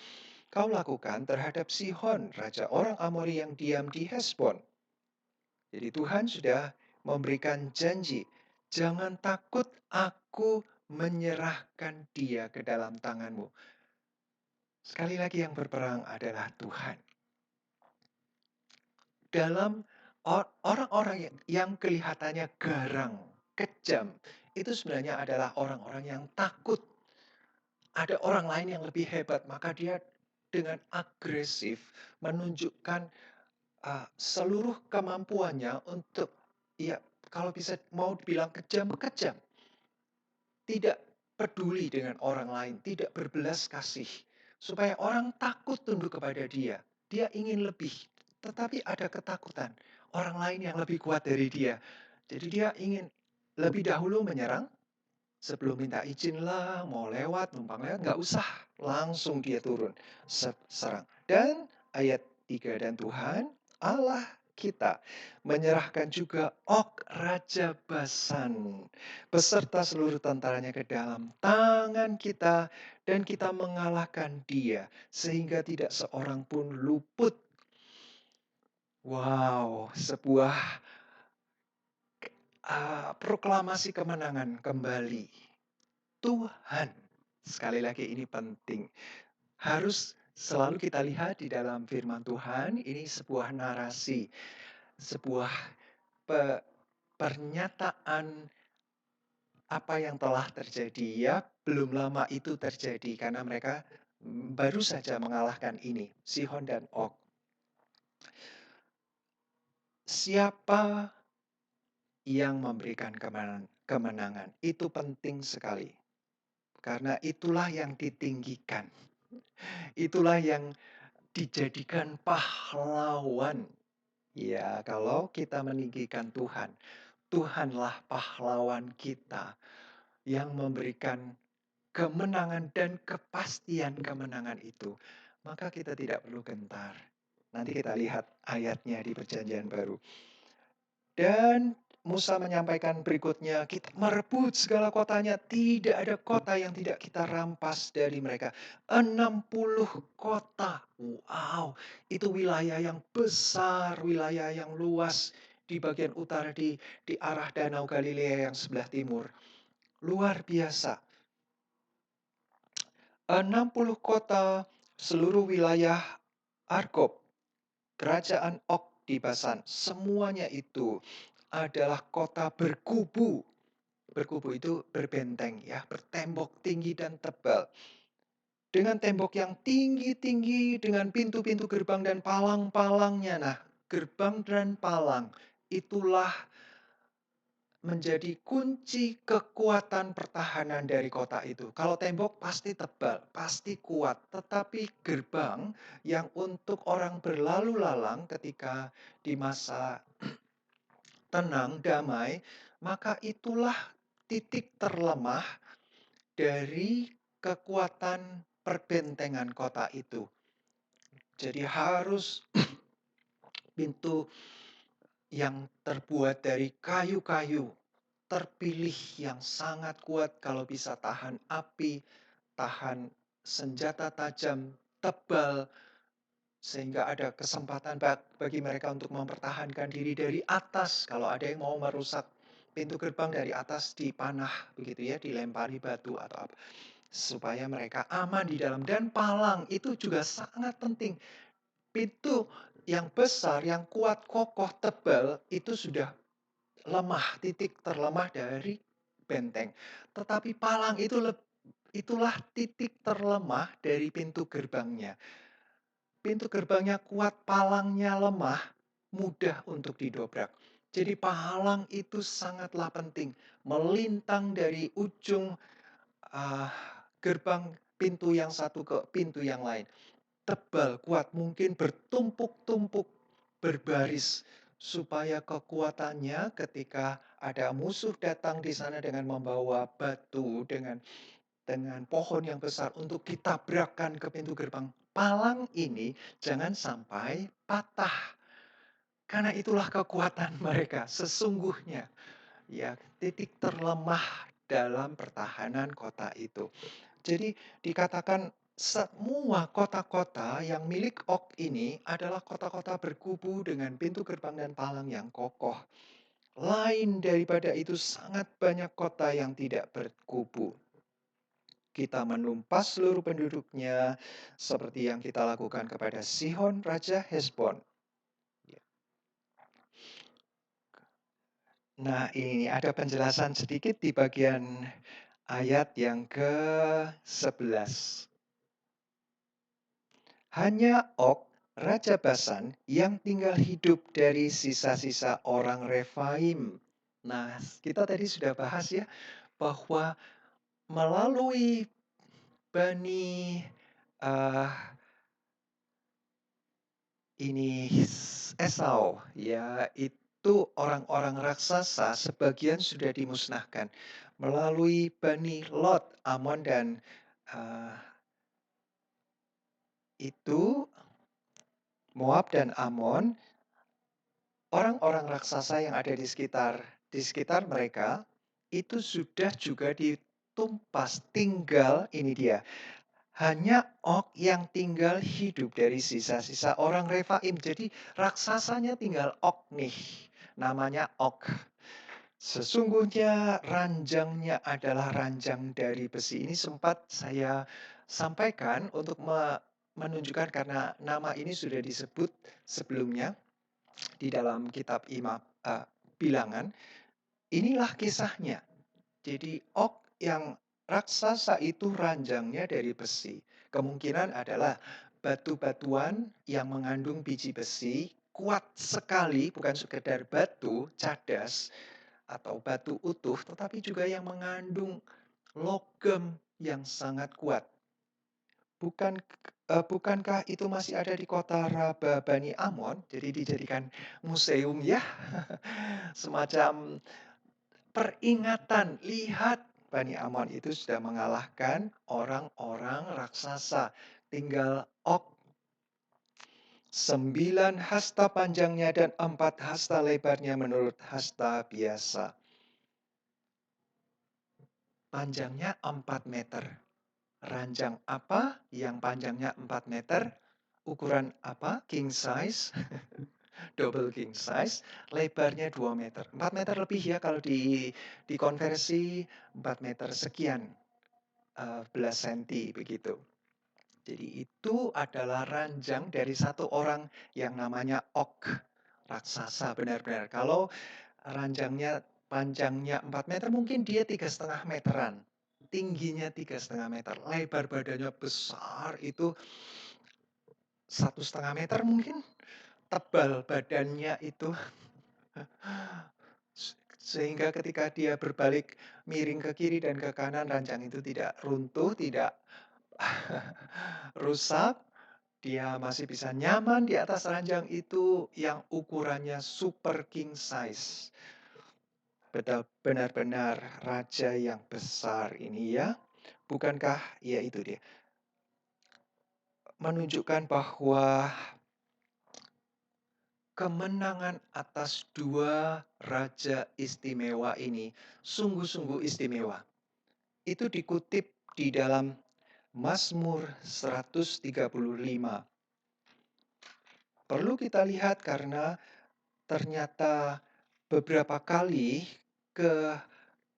kau lakukan terhadap Sihon, raja orang Amori yang diam di Hesbon. Jadi Tuhan sudah memberikan janji, jangan takut, aku menyerahkan dia ke dalam tanganmu. Sekali lagi yang berperang adalah Tuhan. Dalam orang-orang yang kelihatannya garang, kejam, itu sebenarnya adalah orang-orang yang takut. Ada orang lain yang lebih hebat, maka dia dengan agresif menunjukkan seluruh kemampuannya untuk, ya kalau bisa mau dibilang kejam-kejam. Tidak peduli dengan orang lain, tidak berbelas kasih. Supaya orang takut tunduk kepada dia. Dia ingin lebih, tetapi ada ketakutan. Orang lain yang lebih kuat dari dia. Jadi dia ingin lebih dahulu menyerang, sebelum minta izin lah, mau lewat, numpang lewat, nggak usah. Langsung dia turun, serang. Dan ayat 3, dan Tuhan Allah kita menyerahkan juga Og Raja Basan beserta seluruh tentaranya ke dalam tangan kita, dan kita mengalahkan dia sehingga tidak seorang pun luput. Wow, sebuah proklamasi kemenangan kembali. Tuhan, sekali lagi ini penting, harus selalu kita lihat di dalam firman Tuhan. Ini sebuah narasi, sebuah pernyataan apa yang telah terjadi. Ya, belum lama itu terjadi karena mereka baru saja mengalahkan ini, Sihon dan Og. Siapa yang memberikan kemenangan? Itu penting sekali. Karena itulah yang ditinggikan. Itulah yang dijadikan pahlawan. Ya, kalau kita meninggikan Tuhan, Tuhanlah pahlawan kita yang memberikan kemenangan dan kepastian kemenangan itu. Maka kita tidak perlu gentar. Nanti kita lihat ayatnya di Perjanjian Baru. Dan Musa menyampaikan berikutnya, kita merebut segala kotanya. Tidak ada kota yang tidak kita rampas dari mereka. 60 kota. Wow, itu wilayah yang besar, wilayah yang luas. Di bagian utara, di arah Danau Galilea yang sebelah timur. Luar biasa. 60 kota, seluruh wilayah Argob, kerajaan Og di Basan. Semuanya itu adalah kota berkubu. Berkubu itu berbenteng ya, bertembok tinggi dan tebal. Dengan tembok yang tinggi-tinggi, dengan pintu-pintu gerbang dan palang-palangnya. Nah, gerbang dan palang itulah menjadi kunci kekuatan pertahanan dari kota itu. Kalau tembok pasti tebal, pasti kuat. Tetapi gerbang yang untuk orang berlalu lalang ketika di masa tenang, damai, maka itulah titik terlemah dari kekuatan perbentengan kota itu. Jadi harus pintu yang terbuat dari kayu-kayu, terpilih yang sangat kuat, kalau bisa tahan api, tahan senjata tajam, tebal, sehingga ada kesempatan bagi mereka untuk mempertahankan diri dari atas. Kalau ada yang mau merusak pintu gerbang dari atas, dipanah begitu ya, dilempari batu atau apa, supaya mereka aman di dalam. Dan palang itu juga sangat penting. Pintu yang besar, yang kuat, kokoh, tebal, itu sudah lemah, titik terlemah dari benteng. Tetapi palang itulah titik terlemah dari pintu gerbangnya. Pintu gerbangnya kuat, palangnya lemah, mudah untuk didobrak. Jadi palang itu sangatlah penting, melintang dari ujung, ah, gerbang pintu yang satu ke pintu yang lain. Tebal, kuat, mungkin bertumpuk-tumpuk, berbaris, supaya kekuatannya ketika ada musuh datang di sana dengan membawa batu, dengan pohon yang besar untuk ditabrakkan ke pintu gerbang. Palang ini jangan sampai patah, karena itulah kekuatan mereka sesungguhnya. Ya, titik terlemah dalam pertahanan kota itu. Jadi dikatakan semua kota-kota yang milik Og ini adalah kota-kota berkubu dengan pintu gerbang dan palang yang kokoh. Lain daripada itu sangat banyak kota yang tidak berkubu. Kita menumpas seluruh penduduknya seperti yang kita lakukan kepada Sihon, Raja Hesbon. Nah, ini ada penjelasan sedikit di bagian ayat yang ke-11. Hanya Og, Raja Basan, yang tinggal hidup dari sisa-sisa orang Refaim. Nah, kita tadi sudah bahas ya, bahwa melalui Bani uh, ini Esau, ya itu orang-orang raksasa sebagian sudah dimusnahkan melalui Bani Lot, Amon dan uh, itu Moab dan Amon, orang-orang raksasa yang ada di sekitar mereka itu sudah juga ditumpas. Tinggal ini dia. Hanya Og yang tinggal hidup dari sisa-sisa orang Refaim. Jadi raksasanya tinggal Og nih. Namanya Og. Sesungguhnya ranjangnya adalah ranjang dari besi. Ini sempat saya sampaikan untuk menunjukkan karena nama ini sudah disebut sebelumnya di dalam kitab Bilangan. Inilah kisahnya. Jadi Og yang raksasa itu ranjangnya dari besi. Kemungkinan adalah batu-batuan yang mengandung biji besi kuat sekali, bukan sekedar batu cadas atau batu utuh, tetapi juga yang mengandung logam yang sangat kuat. Bukankah itu masih ada di kota Raba Bani Amon? Jadi dijadikan museum ya. Semacam peringatan, lihat Bani Amon itu sudah mengalahkan orang-orang raksasa. Tinggal Og 9 hasta panjangnya dan 4 hasta lebarnya menurut hasta biasa. Panjangnya 4 meter. Ranjang apa yang panjangnya 4 meter? Ukuran apa? King size. Double king size. Lebarnya 2 meter. 4 meter lebih ya kalau dikonversi 4 meter sekian belas senti begitu. Jadi itu adalah ranjang dari satu orang yang namanya Og. Raksasa benar-benar. Kalau ranjangnya panjangnya 4 meter, mungkin dia 3,5 meteran. Tingginya 3,5 meter. Lebar badannya besar, itu 1,5 meter mungkin. Tebal badannya itu. Sehingga ketika dia berbalik miring ke kiri dan ke kanan, ranjang itu tidak runtuh, tidak rusak. Dia masih bisa nyaman di atas ranjang itu yang ukurannya super king size. Benar-benar raja yang besar ini ya. Bukankah ya itu dia. Menunjukkan bahwa kemenangan atas dua raja istimewa ini sungguh-sungguh istimewa. Itu dikutip di dalam Mazmur 135. Perlu kita lihat karena ternyata beberapa kali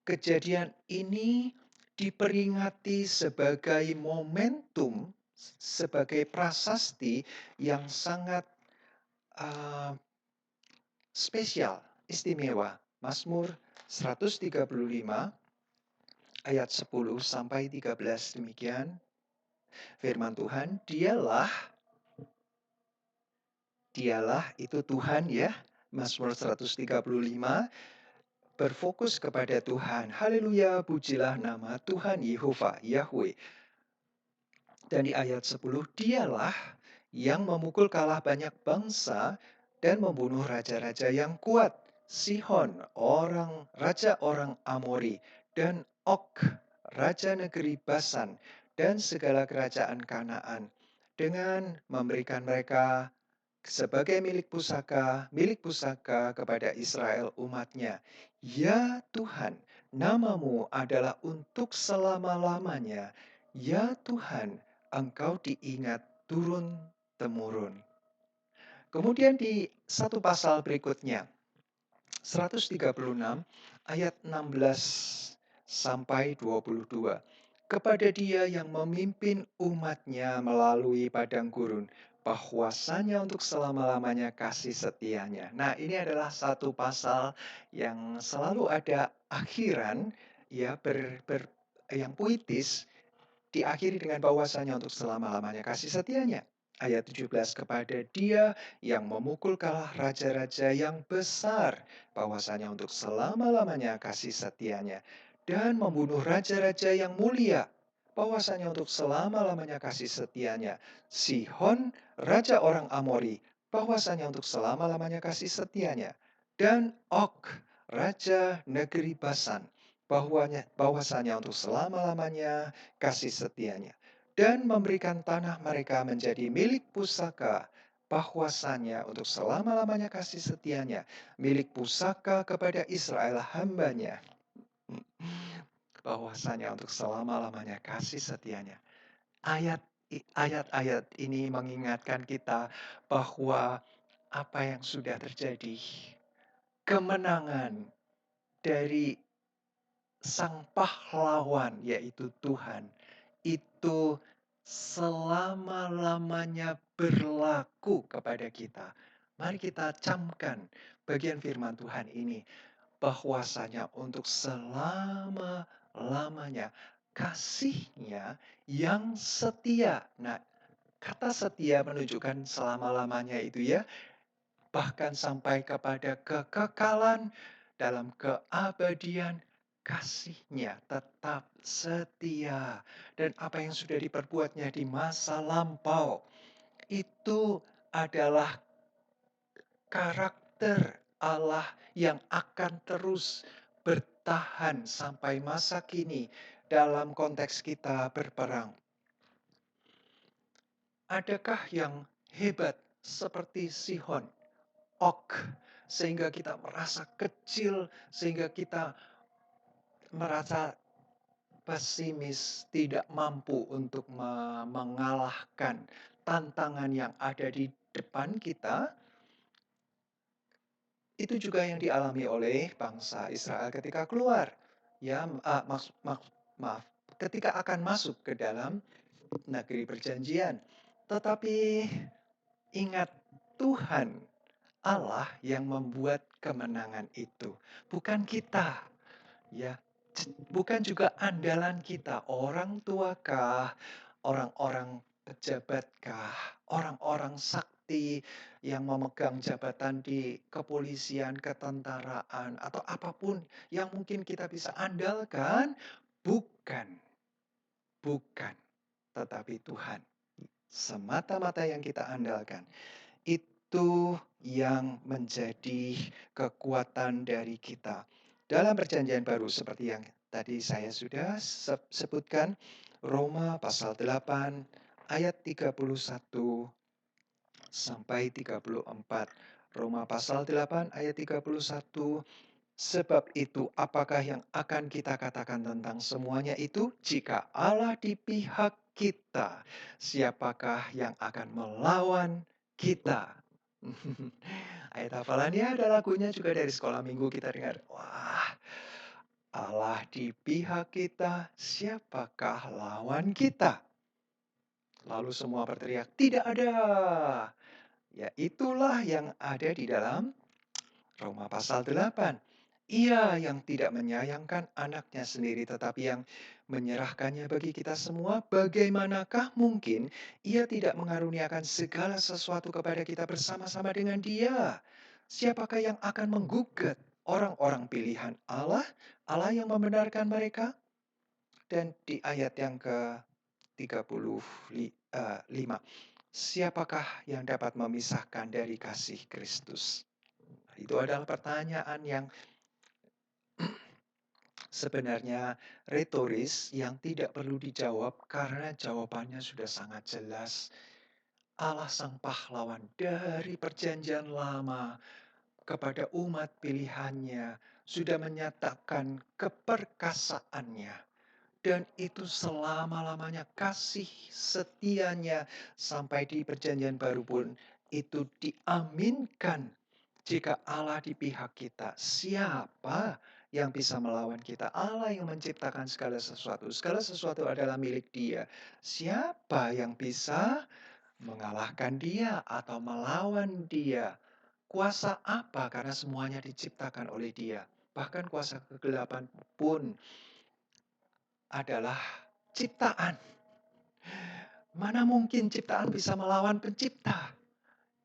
kejadian ini diperingati sebagai momentum, sebagai prasasti yang sangat spesial, istimewa. Mazmur 135 ayat 10 sampai 13 demikian. Firman Tuhan, dialah itu Tuhan ya, Mazmur 135 berfokus kepada Tuhan. Haleluya, pujilah nama Tuhan Yehova, Yahweh. Dan di ayat 10, dialah yang memukul kalah banyak bangsa dan membunuh raja-raja yang kuat. Sihon, raja orang Amori, dan Og, raja negeri Basan, dan segala kerajaan Kanaan, dengan memberikan mereka sebagai milik pusaka kepada Israel umatnya. Ya Tuhan, namamu adalah untuk selama-lamanya. Ya Tuhan, Engkau diingat turun-temurun. Kemudian di satu pasal berikutnya, 136 ayat 16 sampai 22. Kepada dia yang memimpin umatnya melalui padang gurun, bahwasanya untuk selama-lamanya kasih setianya. Nah, ini adalah satu pasal yang selalu ada akhiran, ya, yang puitis, diakhiri dengan bahwasanya untuk selama-lamanya kasih setianya. Ayat 17, kepada dia yang memukul kalah raja-raja yang besar, bahwasanya untuk selama-lamanya kasih setianya, dan membunuh raja-raja yang mulia, bahwasanya untuk selama-lamanya kasih setianya. Sihon, raja orang Amori, bahwasanya untuk selama-lamanya kasih setianya. Dan Og, raja negeri Basan, bahwasanya untuk selama-lamanya kasih setianya. Dan memberikan tanah mereka menjadi milik pusaka, bahwasanya untuk selama-lamanya kasih setianya, milik pusaka kepada Israel hambanya, bahwasanya untuk selama-lamanya kasih setianya. Ayat-ayat ini mengingatkan kita bahwa apa yang sudah terjadi, kemenangan dari sang pahlawan yaitu Tuhan, itu selama-lamanya berlaku kepada kita. Mari kita camkan bagian firman Tuhan ini, bahwasanya untuk selama-lamanya kasih-Nya yang setia. Nah, kata setia menunjukkan selama-lamanya itu, ya, bahkan sampai kepada kekekalan, dalam keabadian, kasih-Nya tetap setia. Dan apa yang sudah diperbuatnya di masa lampau, itu adalah karakter Allah yang akan terus bertahan sampai masa kini dalam konteks kita berperang. Adakah yang hebat seperti Sihon, Og, sehingga kita merasa kecil, sehingga kita merasa pesimis, tidak mampu untuk mengalahkan tantangan yang ada di depan kita? Itu juga yang dialami oleh bangsa Israel ketika keluar. Ya, maaf, ketika akan masuk ke dalam negeri perjanjian. Tetapi ingat, Tuhan Allah yang membuat kemenangan itu, bukan kita. Ya, bukan juga andalan kita, orang tuakah, orang-orang pejabatkah, orang-orang sakti yang memegang jabatan di kepolisian, ketentaraan, atau apapun yang mungkin kita bisa andalkan. Bukan, bukan, tetapi Tuhan semata-mata yang kita andalkan. Itu yang menjadi kekuatan dari kita. Dalam perjanjian baru seperti yang tadi saya sudah sebutkan, Roma pasal 8 ayat 31 sampai 34. Roma pasal 8 ayat 31. Sebab itu, apakah yang akan kita katakan tentang semuanya itu? Jika Allah di pihak kita, siapakah yang akan melawan kita? Ayat hafalannya ada lagunya juga dari sekolah minggu kita dengar. Wah, Allah di pihak kita, siapakah lawan kita? Lalu semua berteriak, tidak ada. Ya, itulah yang ada di dalam Roma pasal 8. Ia yang tidak menyayangkan anaknya sendiri, tetapi yang menyerahkannya bagi kita semua, bagaimanakah mungkin ia tidak mengaruniakan segala sesuatu kepada kita bersama-sama dengan Dia? Siapakah yang akan menggugat orang-orang pilihan Allah, Allah yang membenarkan mereka? Dan di ayat yang ke-35, siapakah yang dapat memisahkan dari kasih Kristus? Itu adalah pertanyaan yang sebenarnya retoris yang tidak perlu dijawab karena jawabannya sudah sangat jelas. Allah sang pahlawan dari perjanjian lama kepada umat pilihannya sudah menyatakan keperkasaannya. Dan itu selama-lamanya kasih setianya sampai di perjanjian baru pun itu diaminkan. Jika Allah di pihak kita, siapa yang bisa melawan kita? Allah yang menciptakan segala sesuatu. Segala sesuatu adalah milik Dia. Siapa yang bisa mengalahkan Dia atau melawan Dia? Kuasa apa? Karena semuanya diciptakan oleh Dia. Bahkan kuasa kegelapan pun adalah ciptaan. Mana mungkin ciptaan bisa melawan pencipta?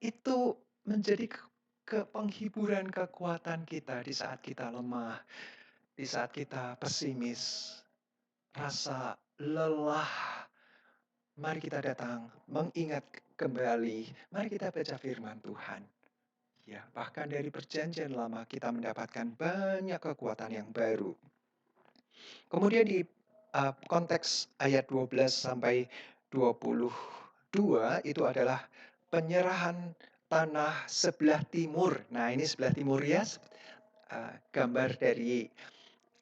Itu menjadi penghiburan kekuatan kita di saat kita lemah, di saat kita pesimis, rasa lelah. Mari kita datang mengingat kembali, mari kita baca firman Tuhan. Ya, bahkan dari perjanjian lama kita mendapatkan banyak kekuatan yang baru. Kemudian di konteks ayat 12 sampai 22 itu adalah penyerahan tanah sebelah timur. Nah, ini sebelah timur ya, gambar dari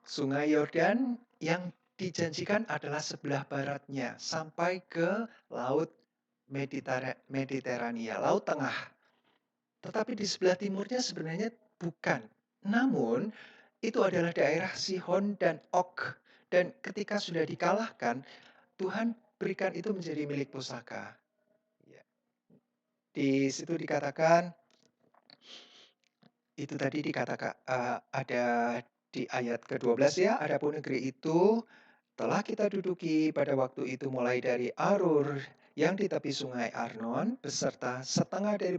Sungai Yordan. Yang dijanjikan adalah sebelah baratnya sampai ke Laut Mediterania, Laut Tengah. Tetapi di sebelah timurnya sebenarnya bukan. Namun itu adalah daerah Sihon dan Og. Dan ketika sudah dikalahkan, Tuhan berikan itu menjadi milik pusaka. Ya. Di situ dikatakan, itu tadi dikatakan ada di ayat ke-12 ya, adapun negeri itu telah kita duduki pada waktu itu mulai dari Arur yang di tepi sungai Arnon beserta setengah dari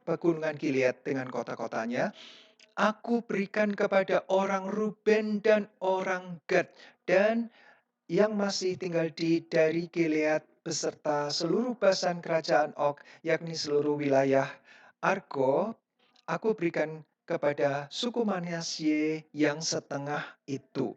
pegunungan Gilead dengan kota-kotanya. Aku berikan kepada orang Ruben dan orang Gad dan yang masih tinggal dari Gilead beserta seluruh basan kerajaan Og, yakni seluruh wilayah Argo, aku berikan kepada suku Manasye yang setengah itu.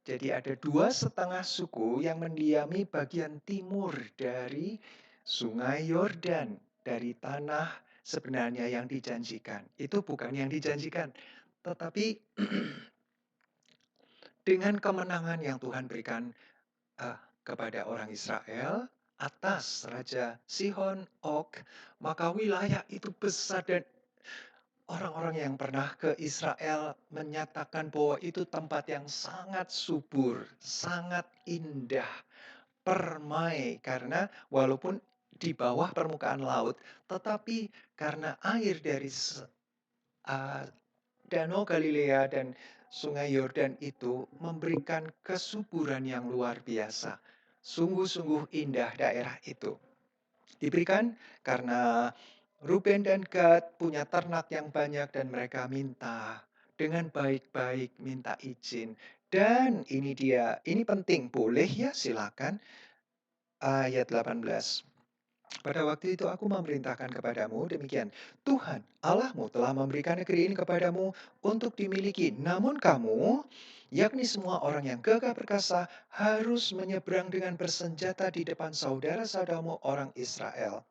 Jadi ada 2,5 suku yang mendiami bagian timur dari Sungai Yordan, dari tanah sebenarnya yang dijanjikan. Itu bukan yang dijanjikan, tetapi dengan kemenangan yang Tuhan berikan kepada orang Israel atas Raja Sihon Og, maka wilayah itu besar dan orang-orang yang pernah ke Israel menyatakan bahwa itu tempat yang sangat subur, sangat indah, permai, karena walaupun di bawah permukaan laut, tetapi karena air dari Danau Galilea dan Sungai Yordan itu memberikan kesuburan yang luar biasa. Sungguh-sungguh indah daerah itu. Diberikan karena Ruben dan Gad punya ternak yang banyak dan mereka minta dengan baik-baik, minta izin. Dan ini dia, ini penting, boleh ya silakan. Ayat 18. Pada waktu itu aku memerintahkan kepadamu demikian, Tuhan Allahmu telah memberikan negeri ini kepadamu untuk dimiliki. Namun kamu, yakni semua orang yang gagah perkasa, harus menyeberang dengan bersenjata di depan saudara-saudaramu orang Israel.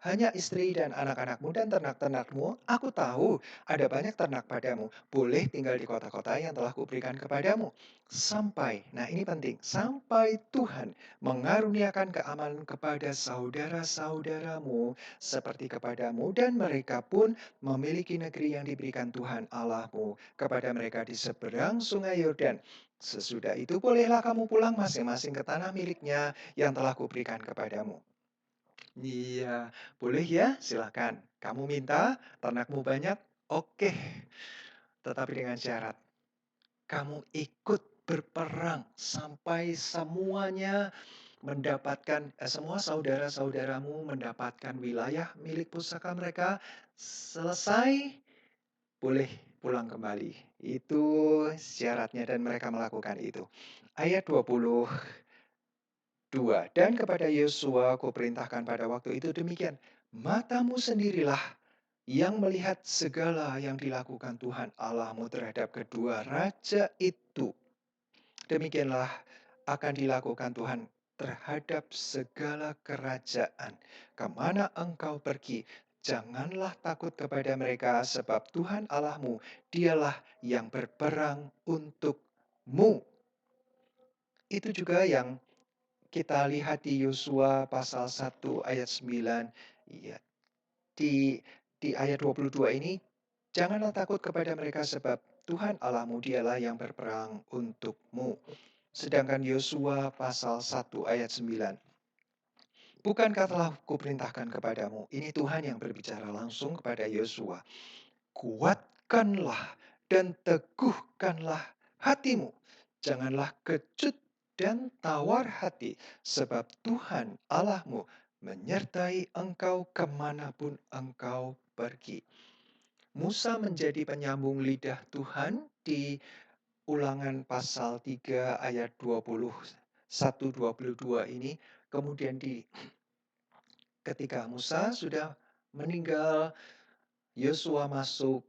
Hanya istri dan anak-anakmu dan ternak-ternakmu, aku tahu ada banyak ternak padamu, boleh tinggal di kota-kota yang telah kuberikan kepadamu. Sampai, nah ini penting, sampai Tuhan mengaruniakan keamanan kepada saudara-saudaramu seperti kepadamu, dan mereka pun memiliki negeri yang diberikan Tuhan Allahmu kepada mereka di seberang Sungai Yordan. Sesudah itu bolehlah kamu pulang masing-masing ke tanah miliknya yang telah kuberikan kepadamu. Iya, boleh ya, silakan. Kamu minta ternakmu banyak, oke. Tetapi dengan syarat, kamu ikut berperang sampai semuanya semua saudara-saudaramu mendapatkan wilayah milik pusaka mereka, selesai boleh pulang kembali. Itu syaratnya dan mereka melakukan itu. Ayat 22, dan kepada Yosua kuperintahkan pada waktu itu demikian, matamu sendirilah yang melihat segala yang dilakukan Tuhan Allahmu terhadap kedua raja itu. Demikianlah akan dilakukan Tuhan terhadap segala kerajaan. Kemana engkau pergi, janganlah takut kepada mereka, sebab Tuhan Allahmu, dialah yang berperang untukmu. Itu juga yang kita lihat di Yosua pasal 1 ayat 9. Ya, di ayat 22 ini, janganlah takut kepada mereka sebab Tuhan Allahmu dialah yang berperang untukmu. Sedangkan Yosua pasal 1 ayat 9. Bukankah telah kuperintahkan kepadamu? Ini Tuhan yang berbicara langsung kepada Yosua. Kuatkanlah dan teguhkanlah hatimu. Janganlah kecut dan tawar hati, sebab Tuhan Allahmu menyertai engkau kemanapun engkau pergi. Musa menjadi penyambung lidah Tuhan di Ulangan pasal 3 ayat 21-22 ini. Kemudian ketika Musa sudah meninggal, Yosua masuk.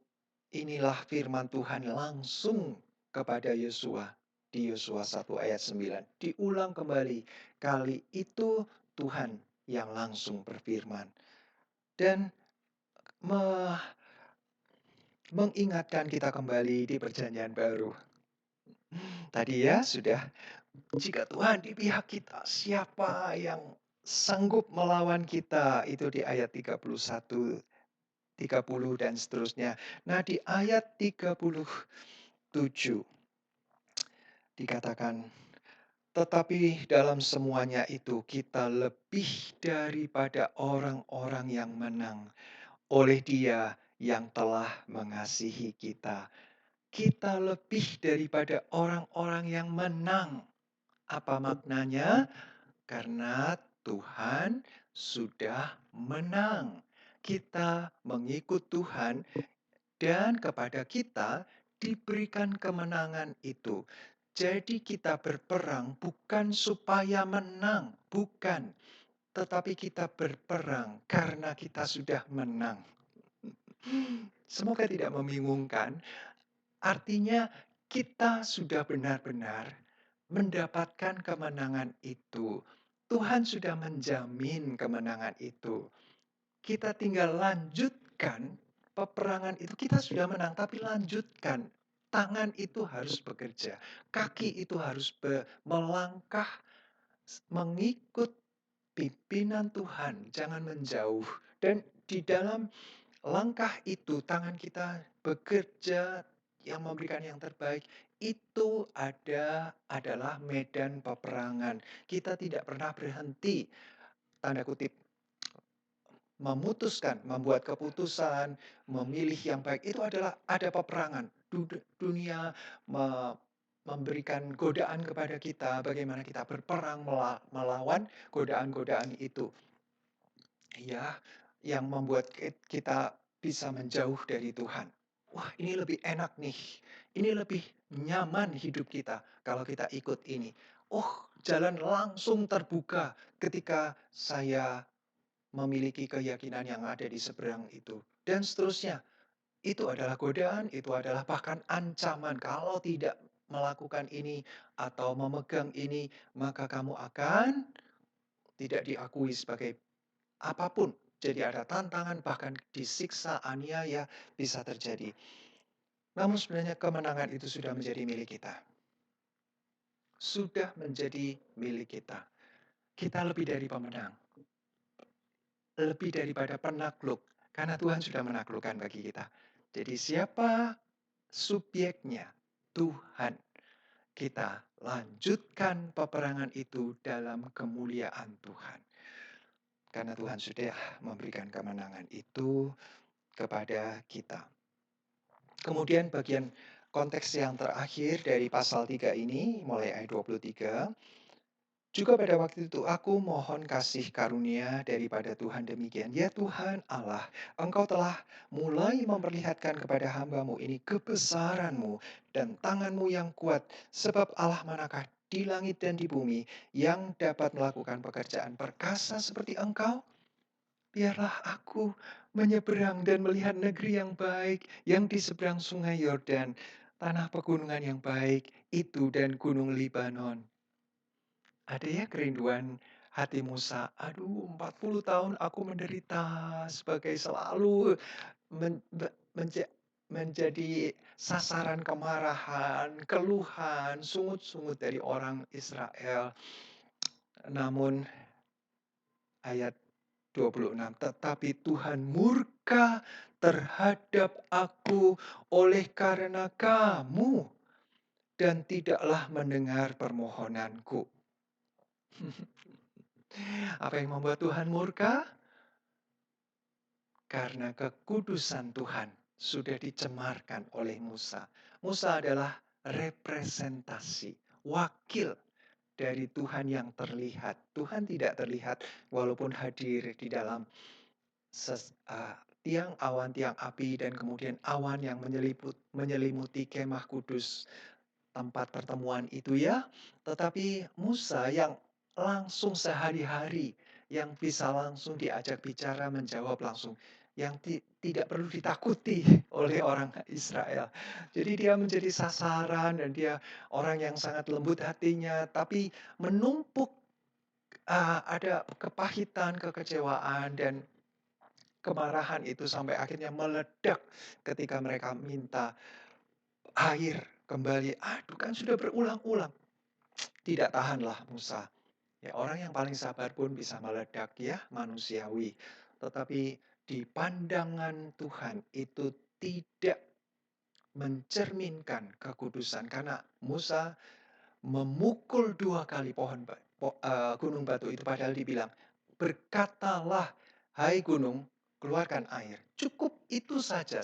Inilah firman Tuhan langsung kepada Yosua. Di Yosua 1 ayat 9. Diulang kembali. Kali itu Tuhan yang langsung berfirman. Dan mengingatkan kita kembali di perjanjian baru. Tadi ya sudah, jika Tuhan di pihak kita, siapa yang sanggup melawan kita? Itu di ayat 31, 30 dan seterusnya. Nah, di ayat 37 dikatakan, tetapi dalam semuanya itu kita lebih daripada orang-orang yang menang oleh Dia yang telah mengasihi kita. Kita lebih daripada orang-orang yang menang. Apa maknanya? Karena Tuhan sudah menang. Kita mengikut Tuhan dan kepada kita diberikan kemenangan itu. Jadi kita berperang bukan supaya menang, bukan. Tetapi kita berperang karena kita sudah menang. Semoga tidak membingungkan. Artinya kita sudah benar-benar mendapatkan kemenangan itu. Tuhan sudah menjamin kemenangan itu. Kita tinggal lanjutkan peperangan itu. Kita sudah menang, tapi lanjutkan. Tangan itu harus bekerja. Kaki itu harus melangkah mengikut pimpinan Tuhan. Jangan menjauh. Dan di dalam langkah itu, tangan kita bekerja yang memberikan yang terbaik. Itu adalah medan peperangan. Kita tidak pernah berhenti, tanda kutip, memutuskan, membuat keputusan, memilih yang baik. Itu adalah ada peperangan. Dunia memberikan godaan kepada kita, bagaimana kita berperang melawan godaan-godaan itu. Ya, yang membuat kita bisa menjauh dari Tuhan. Wah, ini lebih enak nih. Ini lebih nyaman hidup kita kalau kita ikut ini. Oh, jalan langsung terbuka ketika saya memiliki keyakinan yang ada di seberang itu. Dan seterusnya. Itu adalah godaan, itu adalah bahkan ancaman. Kalau tidak melakukan ini atau memegang ini, maka kamu akan tidak diakui sebagai apapun. Jadi ada tantangan, bahkan disiksa, aniaya bisa terjadi. Namun sebenarnya kemenangan itu sudah menjadi milik kita. Sudah menjadi milik kita. Kita lebih dari pemenang. Lebih daripada penakluk. Karena Tuhan sudah menaklukkan bagi kita. Jadi siapa subjeknya? Tuhan. Kita lanjutkan peperangan itu dalam kemuliaan Tuhan. Karena Tuhan sudah memberikan kemenangan itu kepada kita. Kemudian bagian konteks yang terakhir dari pasal 3 ini, mulai ayat 23. Juga pada waktu itu aku mohon kasih karunia daripada Tuhan demikian. Ya Tuhan Allah, Engkau telah mulai memperlihatkan kepada hamba-Mu ini kebesaran-Mu dan tangan-Mu yang kuat. Sebab Allah manakah di langit dan di bumi yang dapat melakukan pekerjaan perkasa seperti Engkau? Biarlah aku menyeberang dan melihat negeri yang baik yang di seberang sungai Yordan, tanah pegunungan yang baik itu dan gunung Libanon. Ada ya kerinduan hati Musa, aduh 40 tahun aku menderita sebagai selalu men be menja menjadi sasaran kemarahan, keluhan, sungut-sungut dari orang Israel. Namun ayat 26, tetapi Tuhan murka terhadap aku oleh karena kamu dan tidaklah mendengar permohonanku. Apa yang membuat Tuhan murka? Karena kekudusan Tuhan sudah dicemarkan oleh Musa. Musa adalah representasi, wakil dari Tuhan yang terlihat. Tuhan tidak terlihat walaupun hadir di dalam tiang awan, tiang api, dan kemudian awan yang menyelimuti kemah kudus, tempat pertemuan itu ya. Tetapi Musa yang langsung sehari-hari, yang bisa langsung diajak bicara, menjawab langsung, yang tidak perlu ditakuti oleh orang Israel. Jadi dia menjadi sasaran dan dia orang yang sangat lembut hatinya, tapi menumpuk ada kepahitan, kekecewaan, dan kemarahan itu sampai akhirnya meledak ketika mereka minta air kembali. Aduh kan sudah berulang-ulang. Tidak tahanlah Musa. Ya, orang yang paling sabar pun bisa meledak ya, manusiawi. Tetapi di pandangan Tuhan itu tidak mencerminkan kekudusan. Karena Musa memukul 2 kali gunung batu itu padahal dibilang, "Berkatalah, hai gunung, keluarkan air." Cukup itu saja,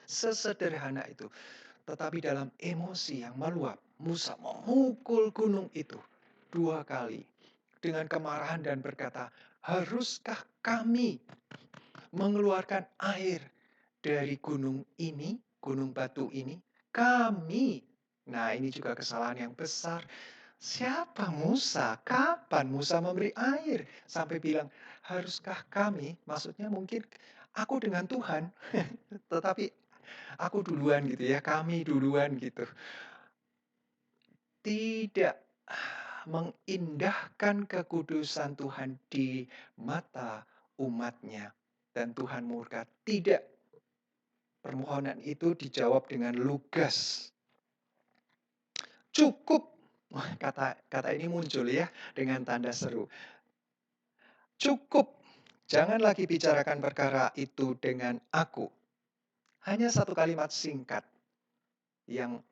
sesederhana itu. Tetapi dalam emosi yang meluap, Musa memukul gunung itu 2 kali dengan kemarahan dan berkata, "Haruskah kami mengeluarkan air dari gunung ini, gunung batu ini? Kami." Nah, ini juga kesalahan yang besar. Siapa Musa? Kapan Musa memberi air? Sampai bilang, haruskah kami? Maksudnya mungkin aku dengan Tuhan, tetapi aku duluan gitu ya, kami duluan gitu. Tidak mengindahkan kekudusan Tuhan di mata umatnya. Dan Tuhan murka. Tidak. Permohonan itu dijawab dengan lugas. Cukup. Wah, kata ini muncul ya dengan tanda seru. Cukup. Jangan lagi bicarakan perkara itu dengan aku. Hanya satu kalimat singkat yang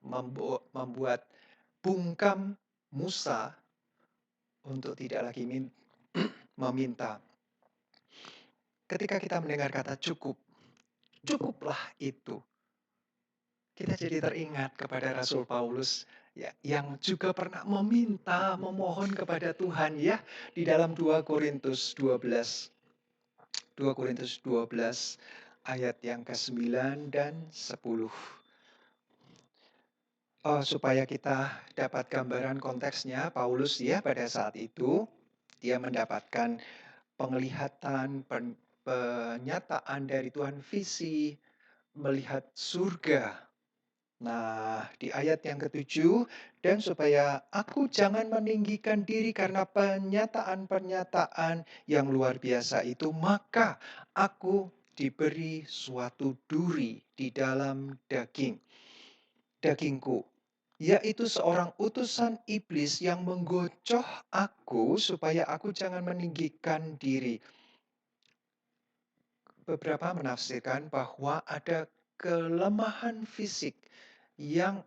membuat bungkam Musa untuk tidak lagi meminta. Ketika kita mendengar kata cukup, cukuplah itu. Kita jadi teringat kepada Rasul Paulus ya, yang juga pernah memohon kepada Tuhan ya di dalam 2 Korintus 12. 2 Korintus 12 ayat yang ke-9 dan 10. Oh, supaya kita dapat gambaran konteksnya, Paulus ya pada saat itu dia mendapatkan penglihatan, penyataan dari Tuhan, visi melihat surga. Nah, di ayat yang ke-7, dan supaya aku jangan meninggikan diri karena pernyataan-pernyataan yang luar biasa itu, maka aku diberi suatu duri di dalam dagingku, yaitu seorang utusan iblis yang menggocoh aku supaya aku jangan meninggikan diri. Beberapa menafsirkan bahwa ada kelemahan fisik yang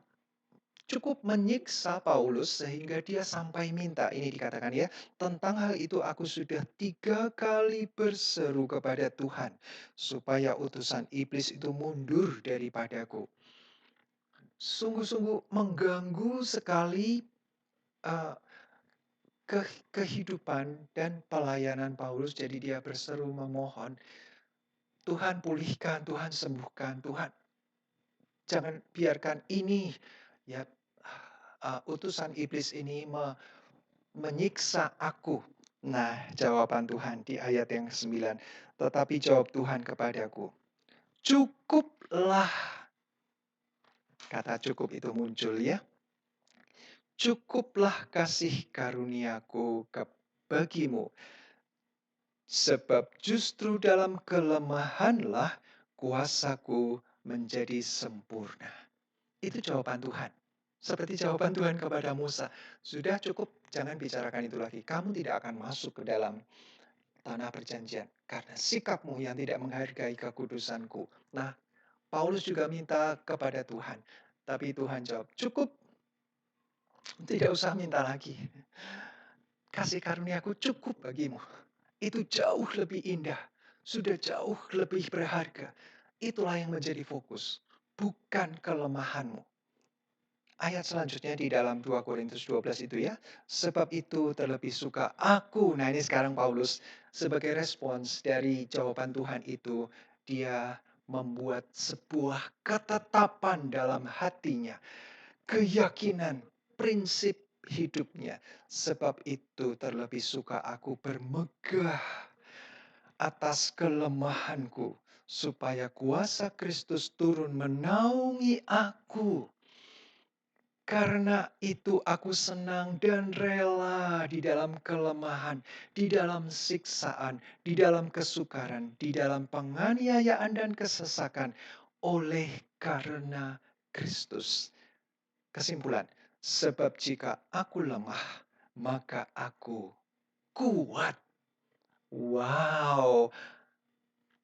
cukup menyiksa Paulus sehingga dia sampai minta, ini dikatakan ya, tentang hal itu aku sudah 3 kali berseru kepada Tuhan supaya utusan iblis itu mundur daripadaku. Sungguh-sungguh mengganggu sekali kehidupan dan pelayanan Paulus. Jadi dia berseru memohon, Tuhan pulihkan, Tuhan sembuhkan, Tuhan jangan biarkan ini ya utusan iblis ini menyiksa aku. Nah, jawaban Tuhan di ayat yang ke-9. Tetapi jawab Tuhan kepadaku, cukuplah. Kata cukup itu muncul ya. Cukuplah kasih karuniaku bagimu. Sebab justru dalam kelemahanlah kuasaku menjadi sempurna. Itu jawaban Tuhan. Seperti jawaban Tuhan kepada Musa. Sudah cukup, jangan bicarakan itu lagi. Kamu tidak akan masuk ke dalam tanah perjanjian. Karena sikapmu yang tidak menghargai kekudusanku. Nah, Paulus juga minta kepada Tuhan. Tapi Tuhan jawab, cukup. Tidak usah minta lagi. Kasih karuniaku cukup bagimu. Itu jauh lebih indah. Sudah jauh lebih berharga. Itulah yang menjadi fokus. Bukan kelemahanmu. Ayat selanjutnya di dalam 2 Korintus 12 itu ya. Sebab itu terlebih suka aku. Nah ini sekarang Paulus sebagai respons dari jawaban Tuhan itu. Dia membuat sebuah ketetapan dalam hatinya. Keyakinan, prinsip hidupnya. Sebab itu terlebih suka aku bermegah atas kelemahanku. Supaya kuasa Kristus turun menaungi aku. Karena itu aku senang dan rela di dalam kelemahan, di dalam siksaan, di dalam kesukaran, di dalam penganiayaan dan kesesakan oleh karena Kristus. Kesimpulan, sebab jika aku lemah, maka aku kuat. Wow,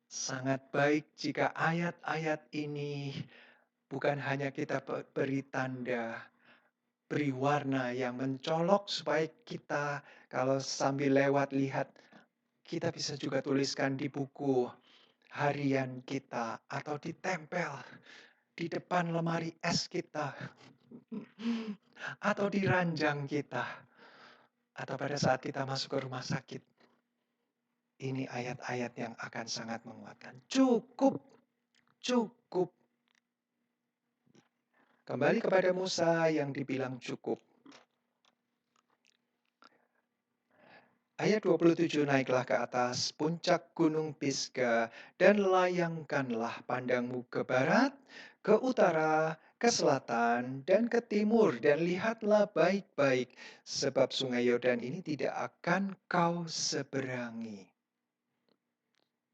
sangat baik jika ayat-ayat ini bukan hanya kita beri tanda, beri warna yang mencolok supaya kita kalau sambil lewat lihat, kita bisa juga tuliskan di buku harian kita atau ditempel di depan lemari es kita atau di ranjang kita atau pada saat kita masuk ke rumah sakit. Ini ayat-ayat yang akan sangat menguatkan. Cukup, cukup. Kembali kepada Musa yang dibilang cukup. Ayat 27, naiklah ke atas puncak gunung Pisga dan layangkanlah pandangmu ke barat, ke utara, ke selatan, dan ke timur. Dan lihatlah baik-baik, sebab sungai Yordan ini tidak akan kau seberangi.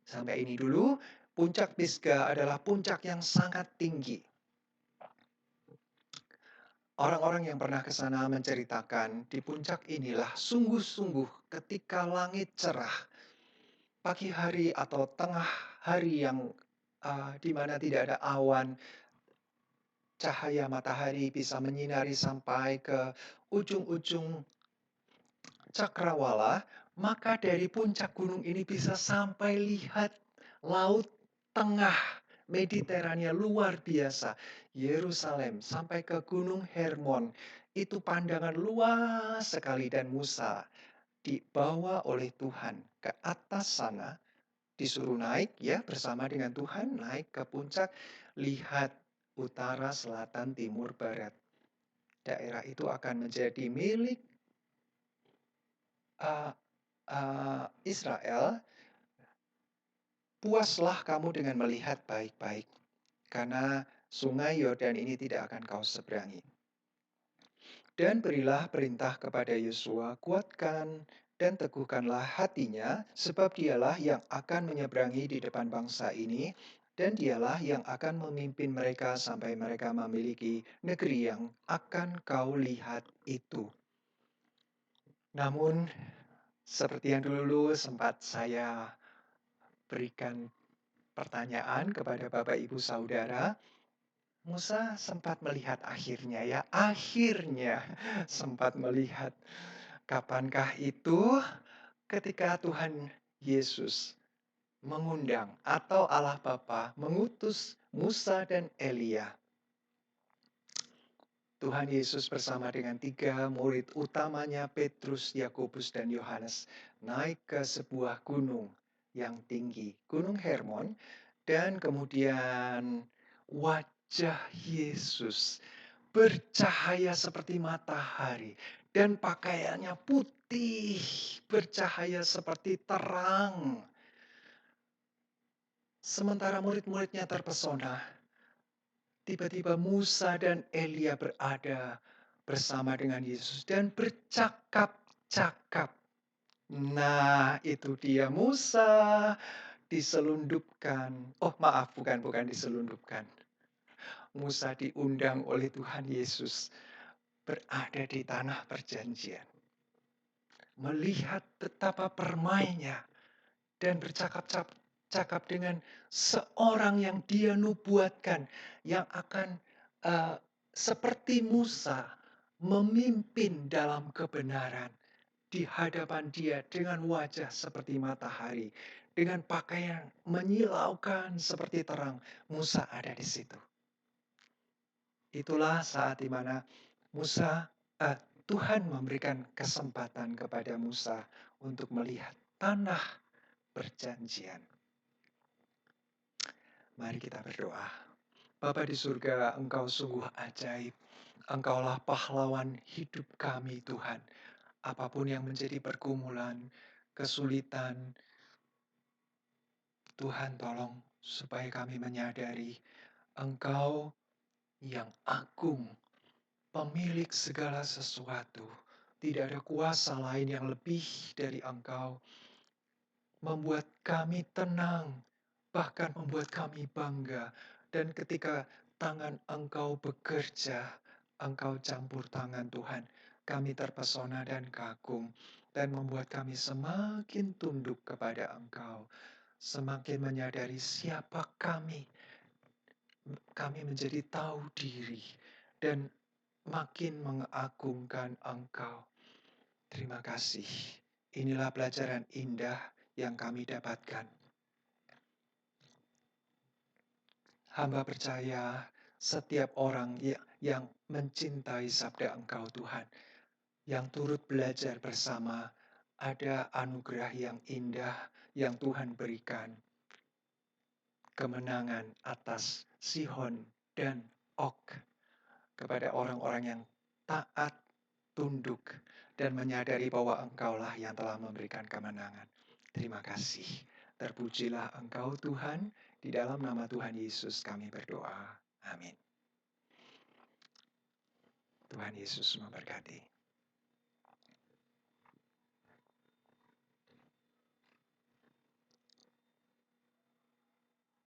Sampai ini dulu, puncak Pisga adalah puncak yang sangat tinggi. Orang-orang yang pernah ke sana menceritakan di puncak inilah sungguh-sungguh ketika langit cerah, pagi hari atau tengah hari yang di mana tidak ada awan, cahaya matahari bisa menyinari sampai ke ujung-ujung cakrawala, maka dari puncak gunung ini bisa sampai lihat laut tengah Mediterania luar biasa. Yerusalem sampai ke Gunung Hermon. Itu pandangan luas sekali dan Musa dibawa oleh Tuhan ke atas sana. Disuruh naik ya bersama dengan Tuhan naik ke puncak. Lihat utara, selatan, timur, barat. Daerah itu akan menjadi milik Israel. Puaslah kamu dengan melihat baik-baik. Karena sungai Yordan ini tidak akan kau seberangi. Dan berilah perintah kepada Yosua, kuatkan dan teguhkanlah hatinya, sebab dialah yang akan menyeberangi di depan bangsa ini, dan dialah yang akan memimpin mereka sampai mereka memiliki negeri yang akan kau lihat itu. Namun, seperti yang dulu sempat saya berikan pertanyaan kepada Bapak Ibu Saudara, Musa sempat melihat akhirnya ya, akhirnya sempat melihat kapankah itu ketika Tuhan Yesus mengundang atau Allah Bapa mengutus Musa dan Elia. Tuhan Yesus bersama dengan 3 murid utamanya Petrus, Yakobus, dan Yohanes naik ke sebuah gunung yang tinggi, Gunung Hermon, dan kemudian wajah Yesus bercahaya seperti matahari dan pakaiannya putih, bercahaya seperti terang. Sementara murid-muridnya terpesona, tiba-tiba Musa dan Elia berada bersama dengan Yesus dan bercakap-cakap. Nah, itu dia Musa diselundupkan. Oh, maaf, bukan diselundupkan. Musa diundang oleh Tuhan Yesus berada di tanah perjanjian. Melihat betapa permainya dan bercakap-cakap dengan seorang yang dia nubuatkan yang akan seperti Musa memimpin dalam kebenaran di hadapan dia dengan wajah seperti matahari, dengan pakaian menyilaukan seperti terang. Musa ada di situ. Itulah saat di mana Tuhan memberikan kesempatan kepada Musa untuk melihat tanah perjanjian. Mari kita berdoa. Bapa di surga, Engkau sungguh ajaib. Engkaulah pahlawan hidup kami, Tuhan. Apapun yang menjadi pergumulan, kesulitan, Tuhan tolong supaya kami menyadari Engkau yang agung, pemilik segala sesuatu. Tidak ada kuasa lain yang lebih dari Engkau. Membuat kami tenang, bahkan membuat kami bangga. Dan ketika tangan Engkau bekerja, Engkau campur tangan Tuhan, kami terpesona dan kagum. Dan membuat kami semakin tunduk kepada Engkau. Semakin menyadari siapa kami. Kami menjadi tahu diri. Dan makin mengagungkan Engkau. Terima kasih. Inilah pelajaran indah yang kami dapatkan. Hamba percaya setiap orang yang mencintai sabda Engkau Tuhan, yang turut belajar bersama, ada anugerah yang indah yang Tuhan berikan. Kemenangan atas Sihon dan Og. Kepada orang-orang yang taat, tunduk, dan menyadari bahwa Engkaulah yang telah memberikan kemenangan. Terima kasih. Terpujilah Engkau Tuhan, di dalam nama Tuhan Yesus kami berdoa. Amin. Tuhan Yesus memberkati.